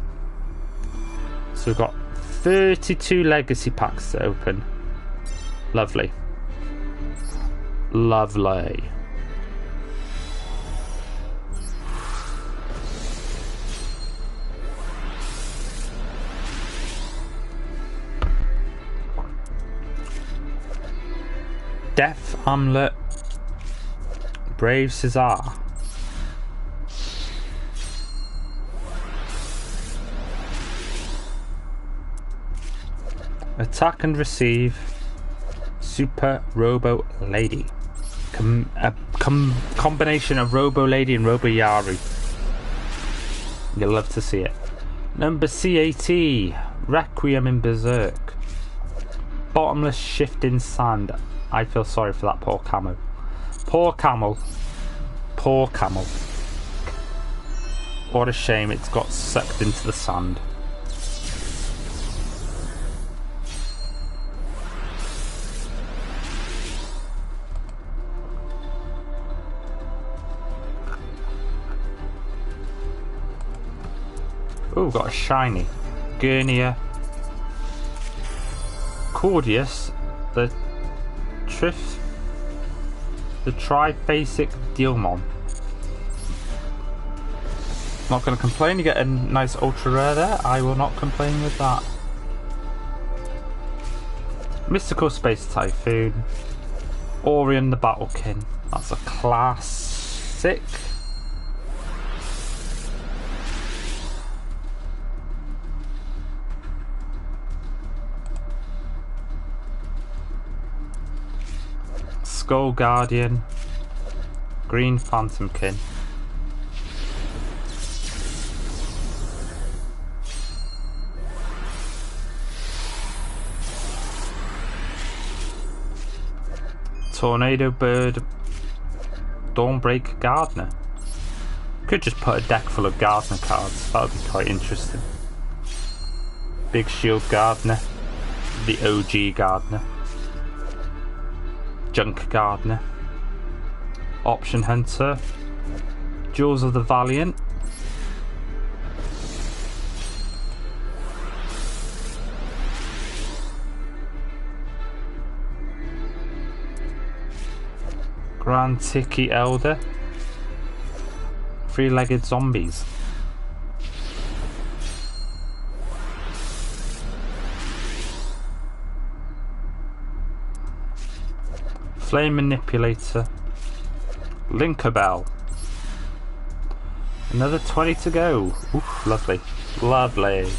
Speaker 1: So we've got 32 legacy packs to open. Lovely. Lovely. Death Amulet. Brave Caesar. Attack and receive. Super Robo Lady. Combination of Robo Lady and Robo Yari. You'll love to see it. Number C80. Requiem in Berserk. Bottomless Shifting Sand. I feel sorry for that poor camel. Poor camel. Poor camel. What a shame it's got sucked into the sand. Oh, we've got a shiny. Gurnia. Cordius. The Triphasic Dealmon. Not going to complain, you get a nice ultra rare there. I will not complain with that. Mystical Space Typhoon. Orion the Battlekin. That's a classic. Skull Guardian, Green Phantomkin, Tornado Bird, Dawnbreak Gardener. Could just put a deck full of Gardener cards, that would be quite interesting. Big Shield Gardener, the OG Gardener, Junk Gardener, Option Hunter, Jewels of the Valiant, Grand Tiki Elder, Three-Legged Zombies. Flame Manipulator, Linkerbell. Another 20 to go. Oof, lovely. Lovely.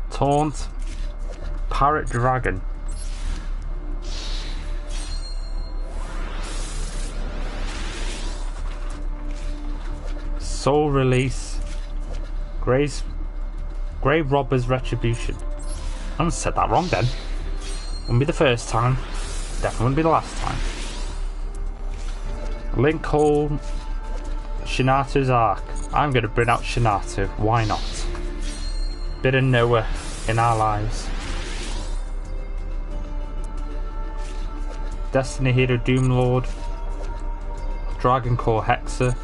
Speaker 1: Taunt, Parrot Dragon. Soul Release, Grave Robber's Retribution. I haven't said that wrong then. Wouldn't be the first time. Definitely wouldn't be the last time. Lincoln, Shinato's Arc. I'm going to bring out Shinato. Why not? Bit of Noah in our lives. Destiny Hero Doomlord, Dragon Core Hexer.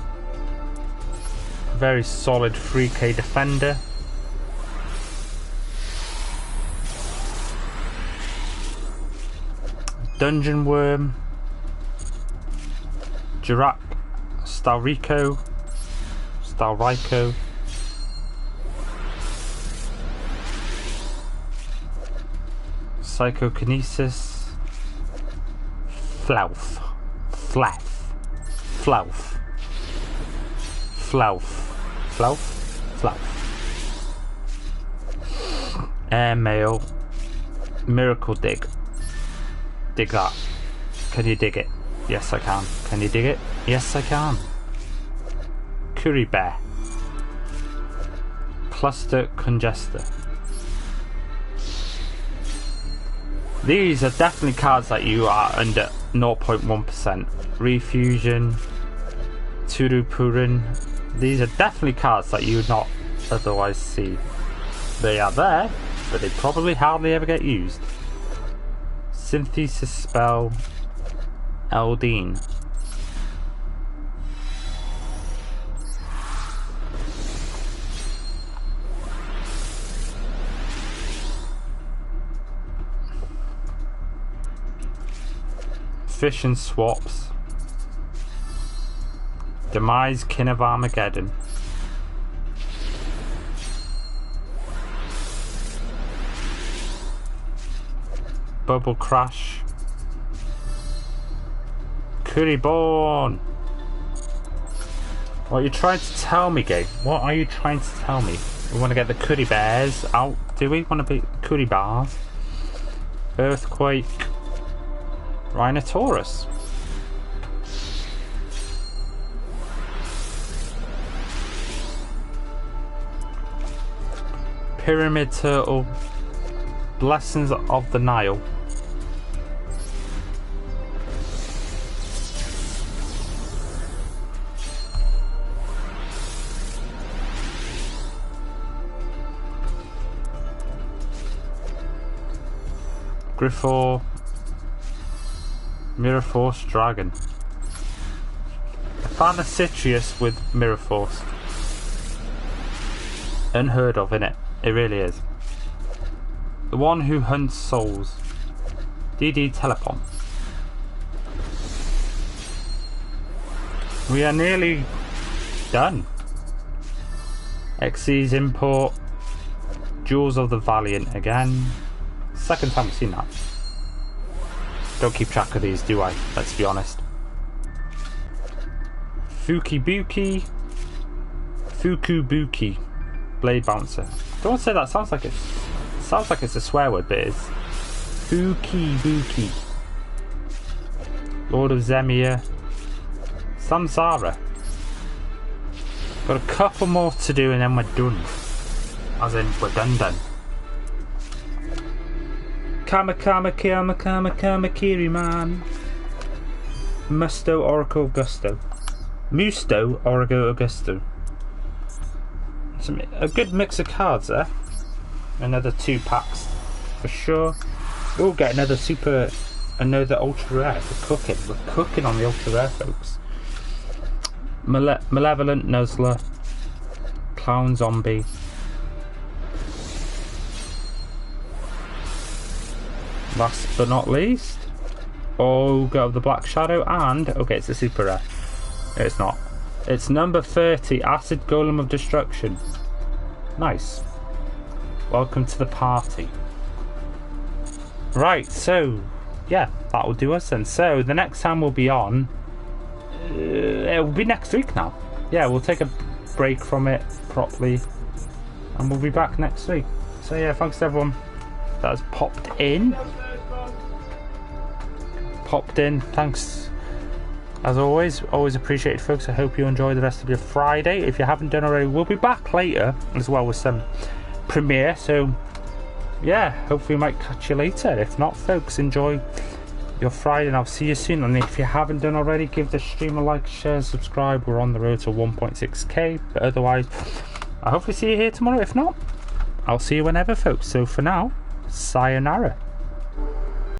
Speaker 1: Very solid 3k defender. Dungeon Worm, Jirak, Stalrico, Psychokinesis, Flauth, Airmail, Miracle Dig. Dig that. Can you dig it? Yes, I can. Can you dig it? Yes, I can. Curry Bear, Cluster Congester. These are definitely cards that you are under 0.1%. Refusion, Turupurin. These are definitely cards that you would not otherwise see. They are there, but they probably hardly ever get used. Synthesis Spell, Eldine. Fission Swaps, Demise Kin of Armageddon, Bubble Crash, Kuribourne. What are you trying to tell me, Gabe? What are you trying to tell me? We want to get the Curry Bears out, do we? Want to be Curry Bars? Earthquake, Rhinotaurus. Pyramid Turtle, Blessings of the Nile. Griffor, Mirror Force Dragon. I found a Citrus with Mirror Force. Unheard of, innit? It really is. The One Who Hunts Souls, DD Telepon. We are nearly done. Xyz Import, Jewels of the Valiant again. Second time I've seen that. Don't keep track of these, do I? Let's be honest. Fukubuki, Blade Bouncer. Don't say that. Sounds like it's a swear word, but it's Fukibuki. Lord of Zemia, Samsara, Got a couple more to do and then we're done. As in, we're done. Kamakiri man. Musto, Oracle, Augusto. Musto, Oracle, Augusto. A good mix of cards there. Another 2 packs for sure. We'll get another ultra rare. We're cooking on the ultra rare, folks. Malevolent Nuzzler. Clown Zombie. Last but not least, Ogre of the Black Shadow, and okay, it's a super rare. It's not. It's number 30, Acid Golem of Destruction. Nice. Welcome to the party. Right, so yeah, that will do us then. So the next time we'll be on, it will be next week now. Yeah, we'll take a break from it properly, and we'll be back next week. So yeah, thanks to everyone that has popped in. Thanks as always appreciated, folks. I hope you enjoy the rest of your Friday. If you haven't done already, we'll be back later as well with some premiere, so yeah, hopefully we might catch you later. If not, folks, enjoy your Friday and I'll see you soon. And if you haven't done already, give the stream a like, share, subscribe. We're on the road to 1.6k, but otherwise I'll hopefully see you here tomorrow. If not, I'll see you whenever, folks. So for now, sayonara.